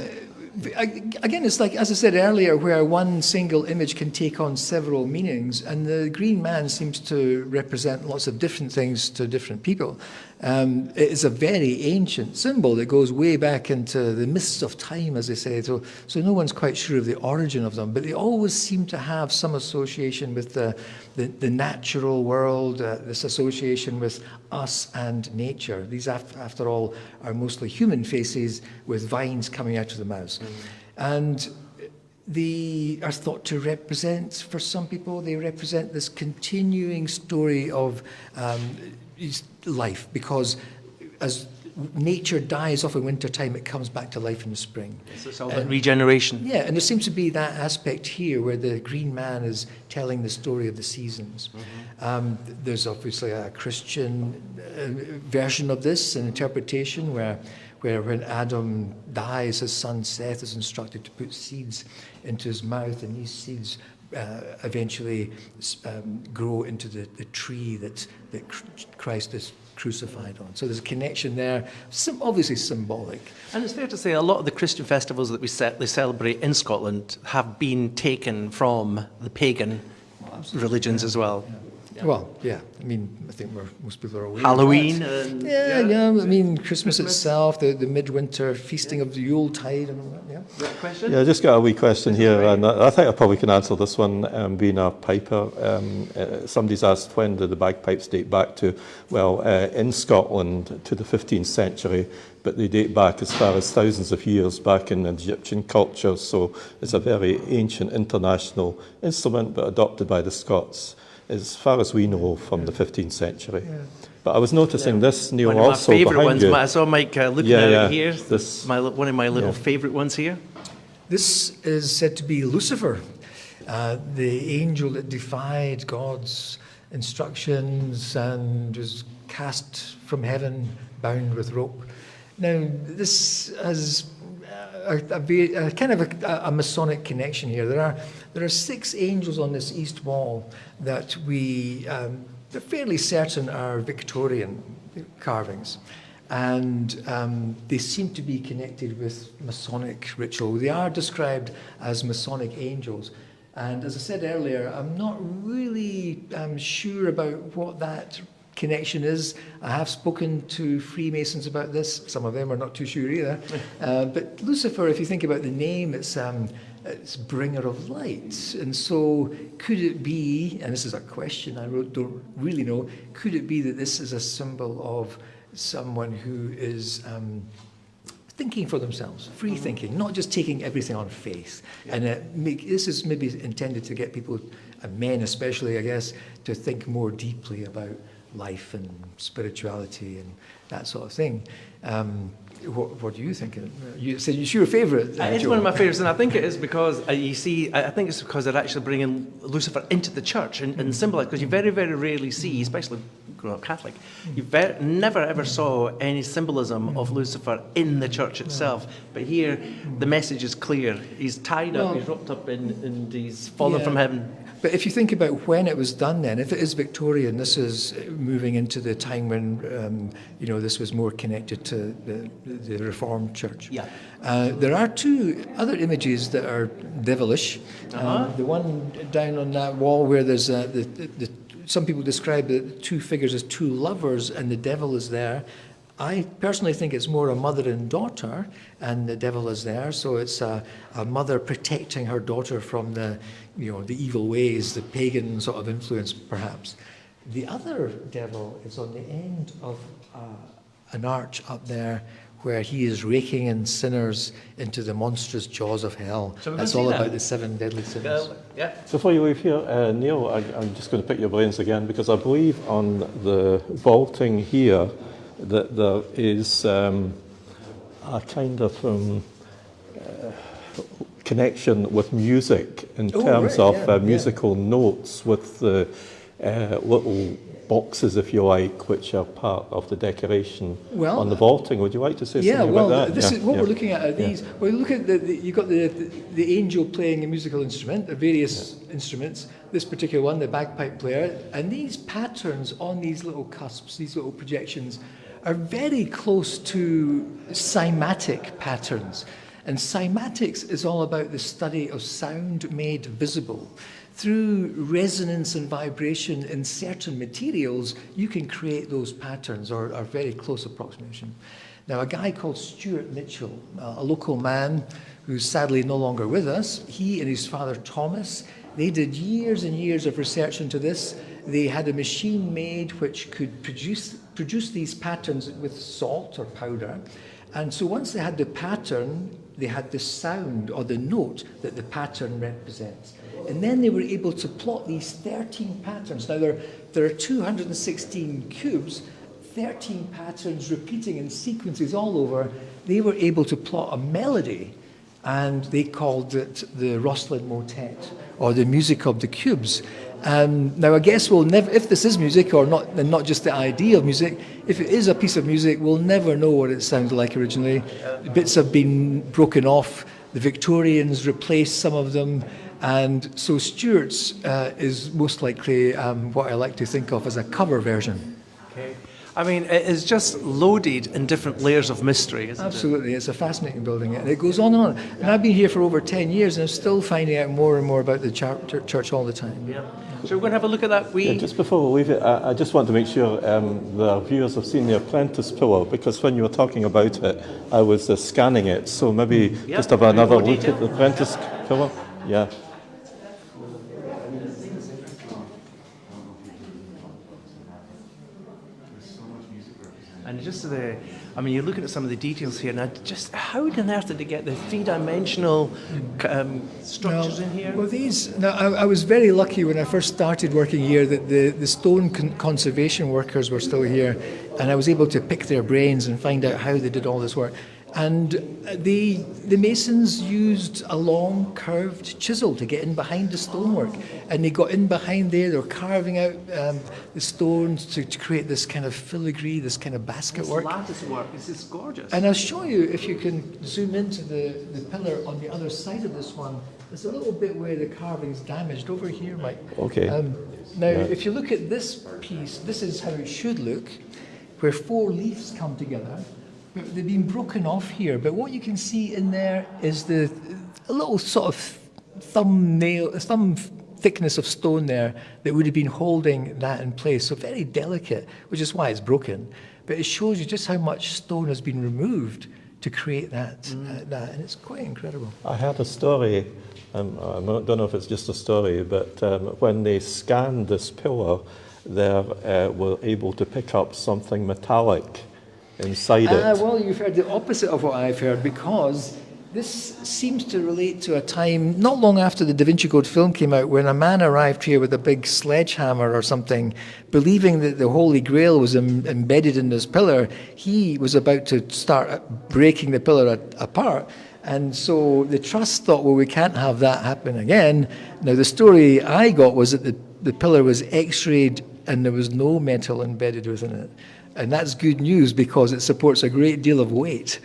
S4: again, it's like, as I said earlier, where one single image can take on several meanings, and the green man seems to represent lots of different things to different people. It is a very ancient symbol that goes way back into the mists of time, as they say, so no one's quite sure of the origin of them, but they always seem to have some association with the natural world, this association with us and nature. These, after all, are mostly human faces with vines coming out of the mouths. And they are thought to represent, for some people, they represent this continuing story of life, because as nature dies off in winter time, it comes back to life in the spring.
S1: It's all about regeneration.
S4: Yeah, and there seems to be that aspect here where the green man is telling the story of the seasons. There's obviously a Christian version of this, an interpretation where when Adam dies, his son Seth is instructed to put seeds into his mouth, and these seeds eventually grow into the tree that Christ is crucified on. So there's a connection there, obviously symbolic.
S1: And it's fair to say a lot of the Christian festivals that they celebrate in Scotland have been taken from the pagan religions as well.
S4: Yeah. Well, yeah. I mean, I think most people are aware.
S1: Halloween.
S4: Of that. Yeah. I mean, Christmas itself, the midwinter feasting of the Yuletide, and all that. Yeah.
S1: That question?
S3: Yeah, I just got a wee question here, and I think I probably can answer this one, being a piper. Somebody's asked, when did the bagpipes date back to? Well, in Scotland, to the 15th century, but they date back as far as thousands of years back in Egyptian culture, so it's a very ancient international instrument, but adopted by the Scots, as far as we know, from the 15th century. Yeah. But I was noticing this, Neil,
S1: one of
S3: also
S1: my favourite
S3: behind
S1: ones.
S3: you.
S1: I saw Mike looking at it here. One of my little
S3: Yeah.
S1: favourite ones here.
S4: This is said to be Lucifer, the angel that defied God's instructions and was cast from heaven bound with rope. Now, this has a Masonic connection here. There are 6 angels on this east wall that they're fairly certain are Victorian carvings. And they seem to be connected with Masonic ritual. They are described as Masonic angels. And as I said earlier, I'm not really sure about what that connection is. I have spoken to Freemasons about this. Some of them are not too sure either. But Lucifer, if you think about the name, it's bringer of light. And so could it be, and this is a question I don't really know, could it be that this is a symbol of someone who is thinking for themselves, free thinking, not just taking everything on faith. And this is maybe intended to get people, men especially, I guess, to think more deeply about life and spirituality and that sort of thing. What do you think? You said it's your favourite.
S1: It's
S4: Joe.
S1: one of my favourites, and I think it is because you see, I think it's because they're actually bringing Lucifer into the church and symbolize, because you very, very rarely see, especially growing up Catholic, you never ever saw any symbolism of Lucifer in the church itself. But here, the message is clear. He's tied up, he's wrapped up and he's fallen from heaven.
S4: But if you think about when it was done then, if it is Victorian, this is moving into the time when, this was more connected to the Reformed Church.
S1: Yeah.
S4: There are 2 other images that are devilish. The one down on that wall where there's some people describe the 2 figures as 2 lovers and the devil is there. I personally think it's more a mother and daughter, and the devil is there. So it's a mother protecting her daughter from the evil ways, the pagan sort of influence, perhaps. The other devil is on the end of an arch up there, where he is raking in sinners into the monstrous jaws of hell. That's all about the 7 deadly sins.
S1: Yeah.
S3: Before you leave here, Neil, I'm just going to pick your brains again, because I believe on the vaulting here that there is a kind of connection with music in terms of musical notes with the little boxes, if you like, which are part of the decoration on the vaulting. Would you like to say something about that?
S4: This is what we're looking at are these. Yeah. Well, look at you've got the angel playing a musical instrument, the various instruments. This particular one, the bagpipe player, and these patterns on these little cusps, these little projections, are very close to cymatic patterns. And cymatics is all about the study of sound made visible. Through resonance and vibration in certain materials, you can create those patterns, or a very close approximation. Now, a guy called Stuart Mitchell, a local man who's sadly no longer with us, he and his father Thomas, they did years and years of research into this. They had a machine made which could produce these patterns with salt or powder. And so once they had the pattern, they had the sound or the note that the pattern represents. And then they were able to plot these 13 patterns. Now there are 216 cubes, 13 patterns repeating in sequences all over. They were able to plot a melody, and they called it the Rosalind Motet, or the music of the cubes. Now I guess we'll never, if this is music or not, and not just the idea of music, if it is a piece of music, we'll never know what it sounded like originally. Bits have been broken off. The Victorians replaced some of them. And so Stuart's is most likely what I like to think of as a cover version.
S1: Okay. I mean, it is just loaded in different layers of mystery, isn't it?
S4: Absolutely. It's a fascinating building. And it goes on and on. And I've been here for over 10 years and I'm still finding out more and more about the church all the time.
S1: Yeah. So we're going to have a look at that.
S3: Just before we leave it, I just want to make sure the viewers have seen the Apprentice Pillow, because when you were talking about it, I was scanning it. So maybe just have another look at the Apprentice Pillow. Yeah.
S1: And just you're looking at some of the details here, and just how on earth did they get the 3-dimensional structures in here?
S4: Well, I was very lucky when I first started working here that the stone conservation workers were still here, and I was able to pick their brains and find out how they did all this work. And the Masons used a long curved chisel to get in behind the stonework. And they got in behind there, they were carving out the stones to create this kind of filigree, this kind of basket work.
S1: lattice work, this is gorgeous.
S4: And I'll show you, if you can zoom into the pillar on the other side of this one, there's a little bit where the carving's damaged over here, Mike.
S3: Okay.
S4: Now, if you look at this piece, this is how it should look, where 4 leaves come together. They've been broken off here, but what you can see in there is a little sort of thumb thickness of stone there that would have been holding that in place. So very delicate, which is why it's broken. But it shows you just how much stone has been removed to create that, and it's quite incredible.
S3: I heard a story, I don't know if it's just a story, but when they scanned this pillar, they were able to pick up something metallic inside it.
S4: Well, you've heard the opposite of what I've heard, because this seems to relate to a time not long after the Da Vinci Code film came out, when a man arrived here with a big sledgehammer or something, believing that the Holy Grail was embedded in this pillar. He was about to start breaking the pillar apart. And so the trust thought, well, we can't have that happen again. Now, the story I got was that the pillar was x-rayed and there was no metal embedded within it. And that's good news, because it supports a great deal of weight.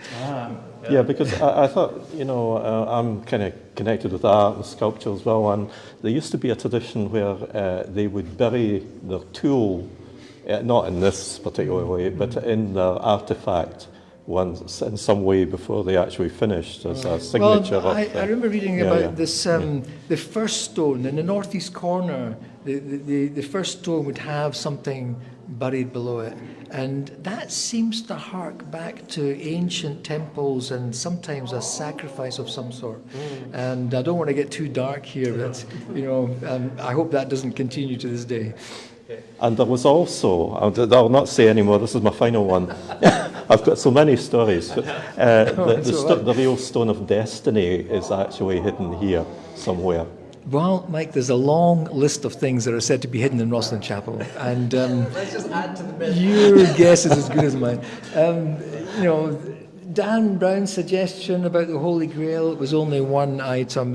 S3: Yeah, because I thought, I'm kind of connected with art and sculpture as well, and there used to be a tradition where they would bury their tool, not in this particular way, but in their artifact once in some way before they actually finished as a signature.
S4: Well, I remember reading about this, the first stone in the northeast corner, the first stone would have something buried below it. And that seems to hark back to ancient temples and sometimes a sacrifice of some sort. And I don't want to get too dark here, but I hope that doesn't continue to this day.
S3: And there was also, I'll not say anymore, this is my final one. I've got so many stories. But, the real Stone of Destiny is actually hidden here somewhere.
S4: Well, Mike, there's a long list of things that are said to be hidden in Rosslyn Chapel, and
S1: Let's just add to the myth.
S4: your guess is as good as mine. Dan Brown's suggestion about the Holy Grail was only one item.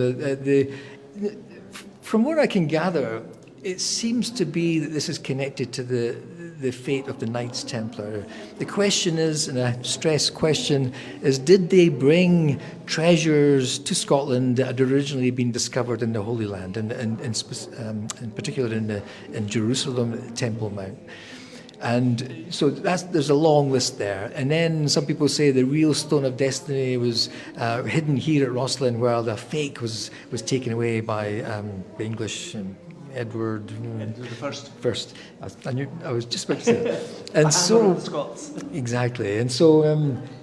S4: From what I can gather, it seems to be that this is connected to the fate of the Knights Templar. The question is, and I stress question, is did they bring treasures to Scotland that had originally been discovered in the Holy Land, and in particular in Jerusalem, at the Temple Mount? And so there's a long list there. And then some people say the real Stone of Destiny was hidden here at Rosslyn, while the fake was taken away by the English Edward
S1: the
S4: First. I was just about to say that. And so
S1: Scots.
S4: exactly. And so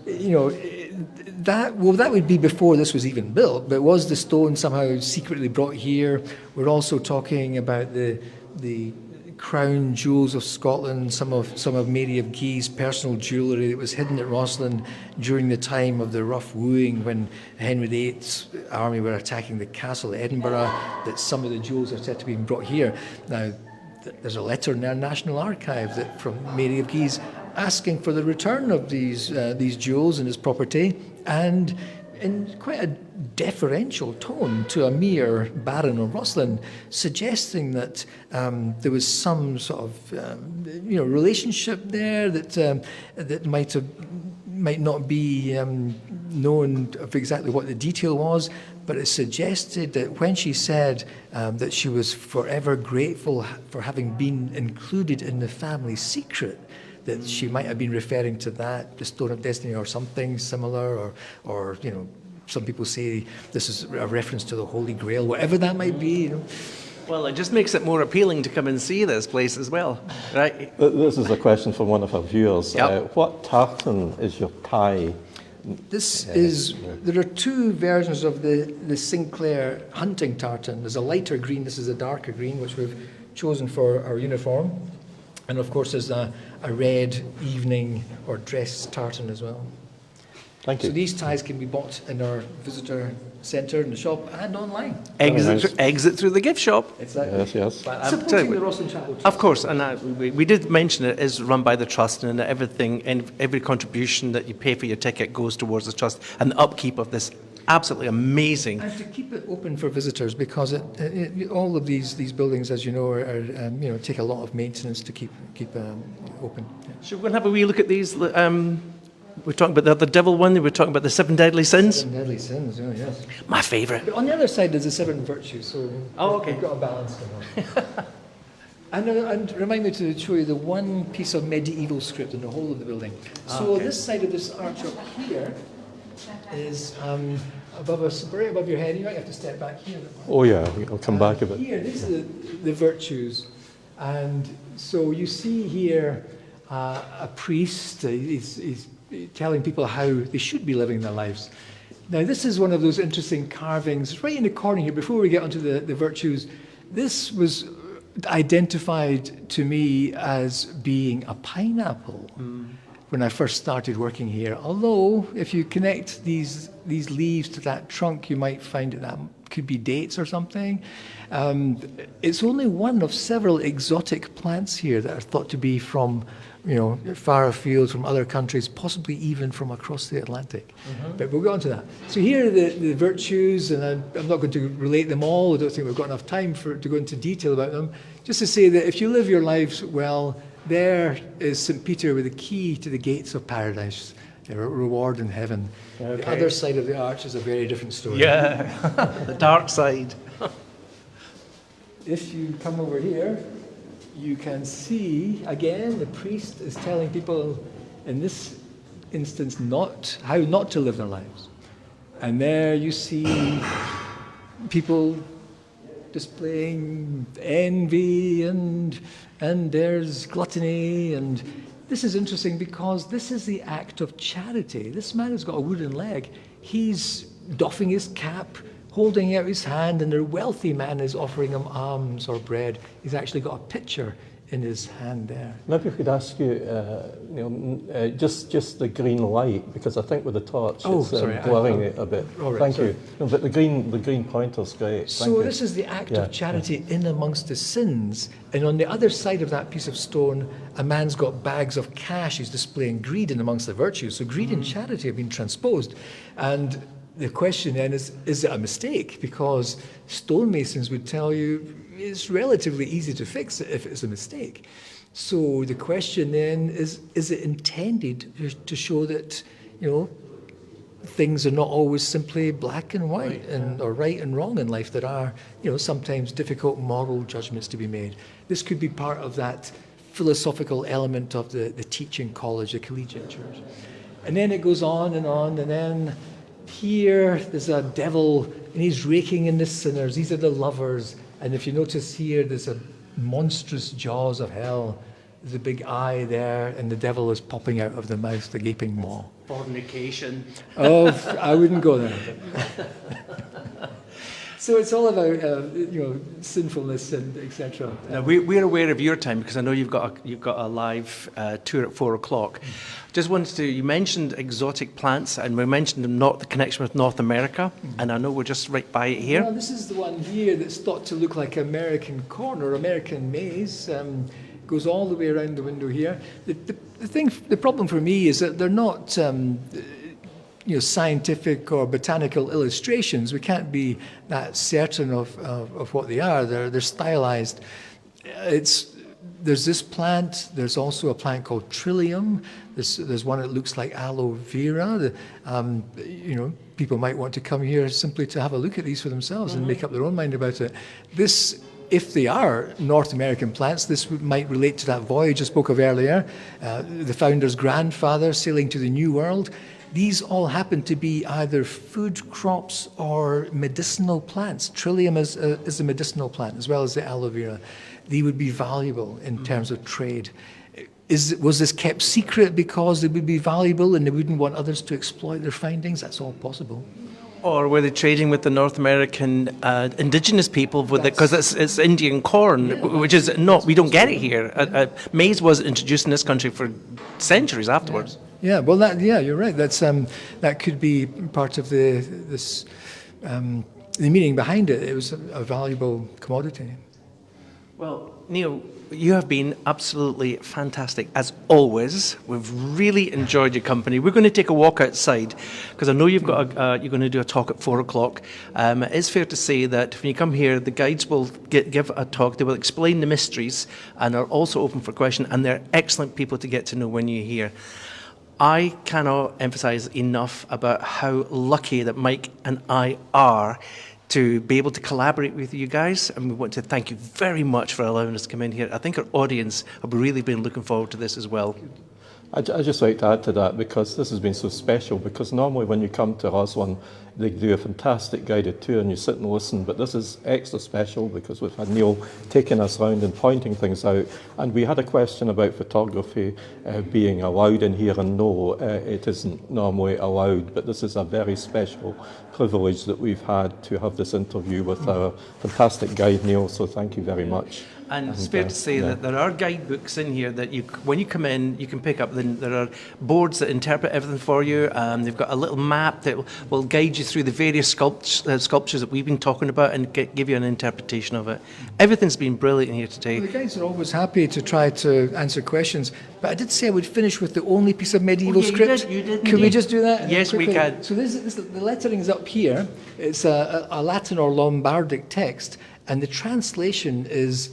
S4: that would be before this was even built. But was the stone somehow secretly brought here? We're also talking about the crown jewels of Scotland, some of Mary of Guise' personal jewellery that was hidden at Rosslyn during the time of the rough wooing when Henry VIII's army were attacking the castle at Edinburgh, that some of the jewels are said to be brought here. Now, there's a letter in our National Archive from Mary of Guise asking for the return of these jewels and his property, and in quite a deferential tone to a mere baron of Rosslyn, suggesting that there was some sort of relationship there that might not be known of exactly what the detail was, but it suggested that when she said that she was forever grateful for having been included in the family secret, that she might have been referring to that, the Stone of Destiny, or something similar, or some people say this is a reference to the Holy Grail, whatever that might be.
S1: Well, it just makes it more appealing to come and see this place as well, right?
S3: This is a question from one of our viewers.
S1: Yep.
S3: What tartan is your tie?
S4: There are two versions of the Sinclair hunting tartan. There's a lighter green, this is a darker green, which we've chosen for our uniform. And of course there's a red evening or dress tartan as well.
S3: Thank you.
S4: So these ties can be bought in our visitor centre in the shop and online.
S1: Exit through the gift shop.
S4: Exactly.
S3: Yes, yes.
S1: But
S4: Supporting the Rosalind Chapel.
S1: of course, and we did mention it is run by the trust, and everything and every contribution that you pay for your ticket goes towards the trust and the upkeep of this absolutely amazing.
S4: And to keep it open for visitors, because all of these buildings, as you know, are take a lot of maintenance to keep open. Yeah.
S1: Should we go and have a wee look at these? We're talking about the devil one. We're talking about the 7 deadly sins.
S4: 7 deadly sins, oh yes.
S1: My favourite.
S4: But on the other side, there's the 7 virtues, so
S1: okay.
S4: we've got a balance going on. And remind me to show you the one piece of medieval script in the whole of the building. So this side of this arch up here is above us, right above your head. You might have to step back here.
S3: Oh yeah, I'll come back a bit.
S4: Here, these are the virtues. And so you see here a priest, he's telling people how they should be living their lives. Now, this is one of those interesting carvings right in the corner here. Before we get onto the virtues, this was identified to me as being a pineapple when I first started working here. Although, if you connect these leaves to that trunk, you might find that could be dates or something. It's only one of several exotic plants here that are thought to be from far afield, from other countries, possibly even from across the Atlantic. But we'll get on to that. So here are the virtues, and I'm not going to relate them all. I don't think we've got enough time to go into detail about them. Just to say that if you live your lives well, there is St. Peter with the key to the gates of paradise, a reward in heaven. Okay. The other side of the arch is a very different story.
S1: Yeah, the dark side.
S4: If you come over here, you can see, again, the priest is telling people, in this instance, how not to live their lives. And there you see people displaying envy, and there's gluttony. And this is interesting because this is the act of charity. This man has got a wooden leg. He's doffing his cap, holding out his hand, and the wealthy man is offering him alms or bread. He's actually got a pitcher in his hand there.
S3: Maybe I could ask you, just the green light, because I think with the torch it's blurring it a bit.
S4: Right,
S3: Thank you. No, but the green pointer's great. Thank you.
S4: This is the act of charity in amongst the sins. And on the other side of that piece of stone, a man's got bags of cash. He's displaying greed in amongst the virtues. So greed and charity have been transposed. And the question then is it a mistake? Because stonemasons would tell you it's relatively easy to fix it if it's a mistake. So the question then is it intended to show that, things are not always simply black and white, or right and wrong in life? There are, sometimes difficult moral judgments to be made. This could be part of that philosophical element of the teaching college, the collegiate church. And then it goes on, and then here there's a devil, and he's raking in the sinners. These are the lovers. And if you notice here, there's a monstrous jaws of hell. There's a big eye there, and the devil is popping out of the mouth, the gaping maw.
S1: Fornication.
S4: Oh, I wouldn't go there. So it's all about sinfulness and etc.
S1: Now we're aware of your time because I know you've got a live tour at 4:00. Just wanted to, you mentioned exotic plants, and we mentioned the connection with North America, and I know we're just right by it here.
S4: Well, this is the one here that's thought to look like American corn or American maize. Goes all the way around the window here. The problem for me is that they're not scientific or botanical illustrations. We can't be that certain of what they are. They're stylized. There's this plant. There's also a plant called Trillium. There's one that looks like aloe vera. People might want to come here simply to have a look at these for themselves and make up their own mind about it. If they are North American plants, this might relate to that voyage I spoke of earlier, the founder's grandfather sailing to the New World. These all happen to be either food crops or medicinal plants. Trillium is a medicinal plant, as well as the aloe vera. They would be valuable in terms of trade. Was this kept secret because they would be valuable and they wouldn't want others to exploit their findings? That's all possible.
S1: Or were they trading with the North American indigenous people with it? Because it's Indian corn, which is not, we don't get it here. Maize was introduced in this country for centuries afterwards.
S4: Yeah, well, you're right. That could be part of the meaning behind it. It was a valuable commodity.
S1: Well, Neil, you have been absolutely fantastic, as always. We've really enjoyed your company. We're going to take a walk outside, because I know you're going to do a talk at 4 o'clock. It is fair to say that when you come here, the guides will give a talk. They will explain the mysteries and are also open for question, and they're excellent people to get to know when you're here. I cannot emphasize enough about how lucky that Mike and I are to be able to collaborate with you guys, and we want to thank you very much for allowing us to come in here. I think our audience have really been looking forward to this as well.
S3: I'd just like to add to that, because this has been so special, because normally when you come to Rosalind, they do a fantastic guided tour and you sit and listen, but this is extra special because we've had Neil taking us around and pointing things out. And we had a question about photography being allowed in here, and no, it isn't normally allowed, but this is a very special privilege that we've had to have this interview with our fantastic guide Neil, so thank you very much.
S1: And it's fair to say that there are guidebooks in here that when you come in, you can pick up. Then there are boards that interpret everything for you. They've got a little map that will guide you through the various sculptures that we've been talking about and give you an interpretation of it. Everything's been brilliant in here today.
S4: Well, the guides are always happy to try to answer questions, but I did say I would finish with the only piece of medieval script.
S1: You did.
S4: Can we just do that?
S1: Yes, we can.
S4: So the lettering's up here. It's a Latin or Lombardic text, and the translation is: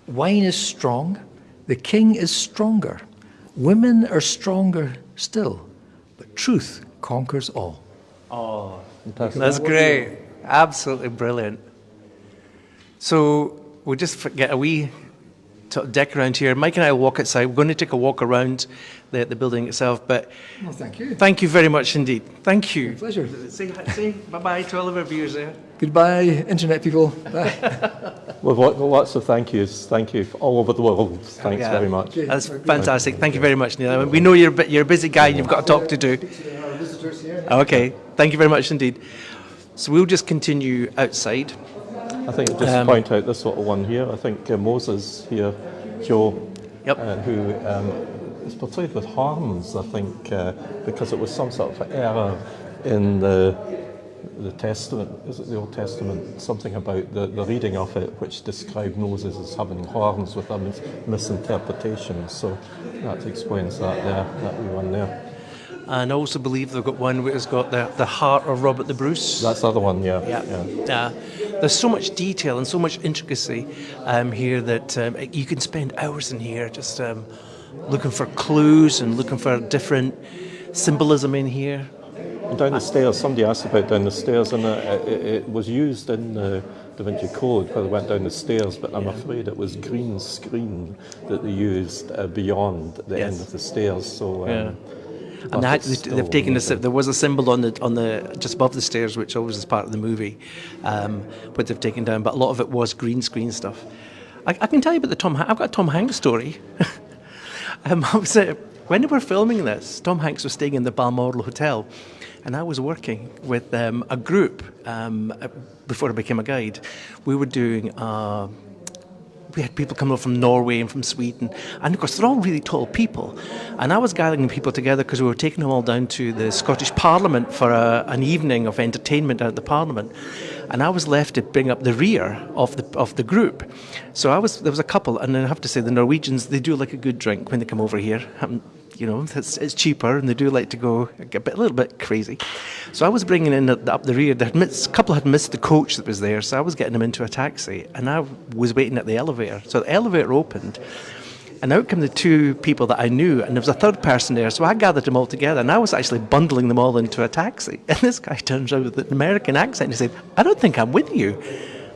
S4: wine is strong, the king is stronger, women are stronger still, but truth conquers all.
S1: Oh, that's great. Absolutely brilliant. So we'll just get a wee deck around here. Mike and I will walk outside. We're going to take a walk around the building itself, but
S4: Well, thank you.
S1: thank you very much indeed. Thank you.
S4: Pleasure.
S1: Say bye-bye to all of our viewers there.
S4: Goodbye, internet people. Bye.
S3: Well, lots of thank yous. Thank you all over the world. Thanks
S1: Yeah.
S3: very much.
S1: That's fantastic. Thank you very much, Neil. We know you're a busy guy and you've got a talk to do.
S4: Our visitors here.
S1: Okay, thank you very much indeed. So we'll just continue outside.
S3: I think just point out this little one here. I think Moses here, Joe,
S1: Yep.
S3: who is portrayed with horns, I think, because it was some sort of error in the Testament. Is it the Old Testament? Something about the reading of it, which described Moses as having horns with a misinterpretation. So that explains that there, that wee one there.
S1: And I also believe they've got one where it's got the heart of Robert the Bruce.
S3: That's the other one, yeah.
S1: Yeah. There's so much detail and so much intricacy here that you can spend hours in here just looking for clues and looking for different symbolism in here.
S3: And down the stairs, somebody asked about down the stairs, and it was used in the Vinci Code where they went down the stairs, but I'm afraid it was green screen that they used beyond the end of the stairs. So.
S1: And they've taken this. There was a symbol on the just above the stairs, which always is part of the movie, but they've taken down. But a lot of it was green screen stuff. I can tell you about I've got a Tom Hanks story. When they were filming this, Tom Hanks was staying in the Balmoral Hotel, and I was working with a group before I became a guide. We were doing. We had people coming up from Norway and from Sweden, and of course they're all really tall people. And I was gathering people together because we were taking them all down to the Scottish Parliament for an evening of entertainment at the Parliament. And I was left to bring up the rear of the group. So there was a couple, and I have to say the Norwegians, they do like a good drink when they come over here. You know, it's cheaper, and they do like to go a little bit crazy. So I was bringing in up the rear. A couple had missed the coach that was there, so I was getting them into a taxi, and I was waiting at the elevator. So the elevator opened, and out came the two people that I knew, and there was a third person there. So I gathered them all together, and I was actually bundling them all into a taxi. And this guy turns out with an American accent, and he said, "I don't think I'm with you."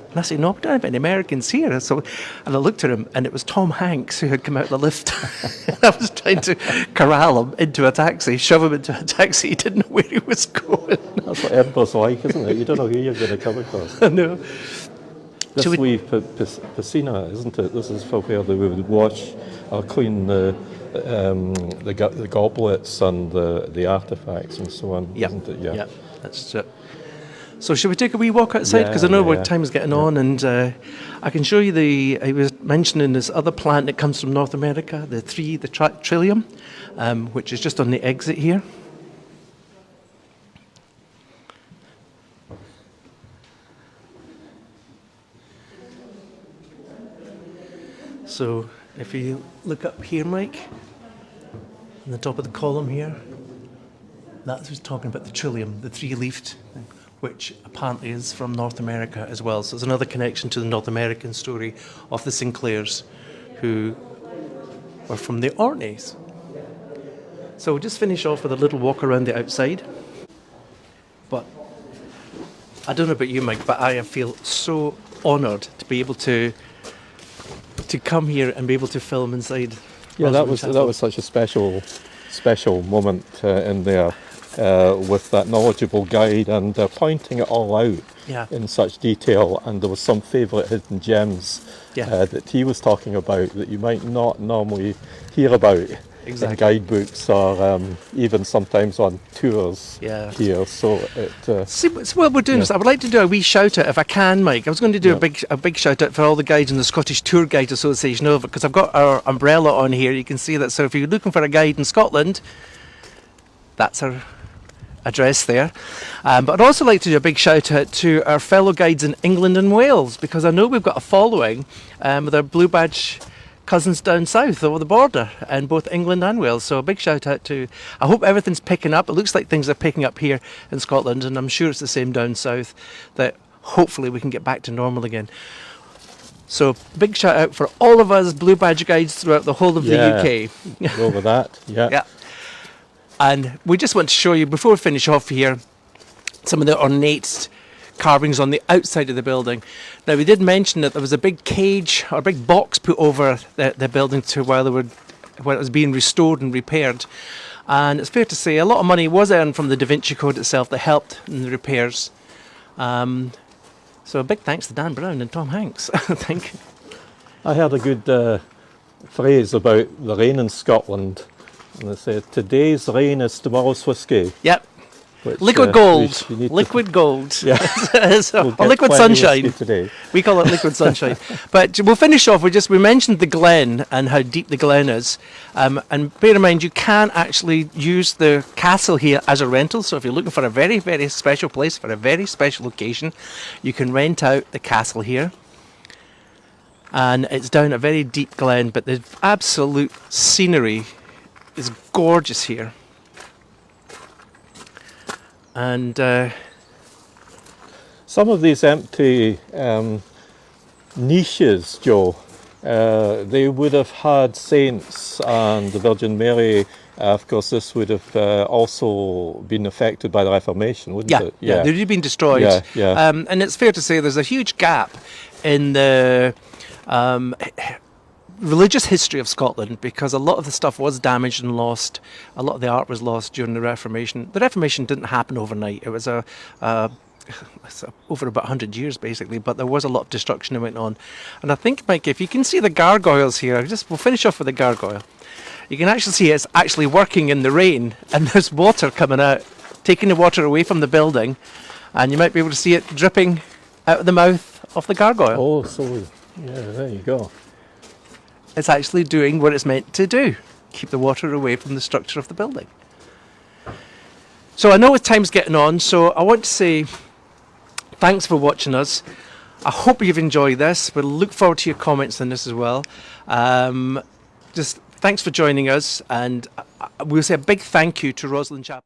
S1: And I said, "No, we don't have any Americans here." And I looked at him, and it was Tom Hanks who had come out of the lift. I was trying to corral him into a taxi, shove him into a taxi. He didn't know where he was going.
S3: That's what Edinburgh's like, isn't it? You don't know who you're going to come across.
S1: No.
S3: This wee piscina, isn't it? This is for where they would wash or clean the goblets and the artefacts and so on, isn't it?
S1: Yeah, that's it. So should we take a wee walk outside? Because I know what time is getting on, and I can show you I was mentioning this other plant that comes from North America, the Trillium, which is just on the exit here. So if you look up here, Mike, on the top of the column here, that's who's talking about the Trillium, the three-leafed, which apparently is from North America as well. So there's another connection to the North American story of the Sinclairs, who were from the Orkneys. So we'll just finish off with a little walk around the outside. But I don't know about you, Mike, but I feel so honoured to be able to come here and be able to film inside.
S3: Yeah, that
S1: Rosalind
S3: was such a special moment in there. With that knowledgeable guide and pointing it all out in such detail, and there was some favourite hidden gems that he was talking about that you might not normally hear about in guidebooks or even sometimes on tours here. So
S1: see what we're doing is I would like to do a wee shout out if I can, Mike. I was going to do a big shout out for all the guides in the Scottish Tour Guides Association over, because I've got our umbrella on here. You can see that. So if you're looking for a guide in Scotland, that's our address there. But I'd also like to do a big shout out to our fellow guides in England and Wales, because I know we've got a following with our Blue Badge cousins down south over the border in both England and Wales. So a big shout out to, I hope everything's picking up. It looks like things are picking up here in Scotland, and I'm sure it's the same down south, that hopefully we can get back to normal again. So big shout out for all of us Blue Badge guides throughout the whole of the UK.
S3: Go with that, yeah.
S1: And we just want to show you, before we finish off here, some of the ornate carvings on the outside of the building. Now, we did mention that there was a big cage or a big box put over the building while it was being restored and repaired. And it's fair to say a lot of money was earned from the Da Vinci Code itself that helped in the repairs. So a big thanks to Dan Brown and Tom Hanks, I think.
S3: I heard a good phrase about the rain in Scotland. And they said, today's rain is tomorrow's whiskey.
S1: Yep.
S3: Which,
S1: liquid gold. Liquid gold.
S3: Yeah.
S1: So, or liquid sunshine.
S3: Today.
S1: We call it liquid sunshine. But we'll finish off with we mentioned the glen and how deep the glen is. And bear in mind, you can actually use the castle here as a rental. So if you're looking for a very, very special place, for a very special location, you can rent out the castle here. And it's down a very deep glen, but the absolute scenery is gorgeous here. And
S3: some of these empty niches, Joe, they would have had saints and the Virgin Mary. Of course, this would have also been affected by the Reformation, wouldn't it?
S1: Yeah, they'd have been destroyed. And it's fair to say there's a huge gap in the religious history of Scotland, because a lot of the stuff was damaged and lost. A lot of the art was lost during the Reformation. The Reformation didn't happen overnight. It was over about 100 years, basically, but there was a lot of destruction that went on. And I think, Mike, if you can see the gargoyles here, we'll finish off with the gargoyle. You can actually see it's actually working in the rain, and there's water coming out, taking the water away from the building, and you might be able to see it dripping out of the mouth of the gargoyle.
S3: Oh, so, yeah, there you go.
S1: It's actually doing what it's meant to do, keep the water away from the structure of the building. So I know time's getting on, so I want to say thanks for watching us. I hope you've enjoyed this. We'll look forward to your comments on this as well. Just thanks for joining us, and we'll say a big thank you to Rosalind Chapel.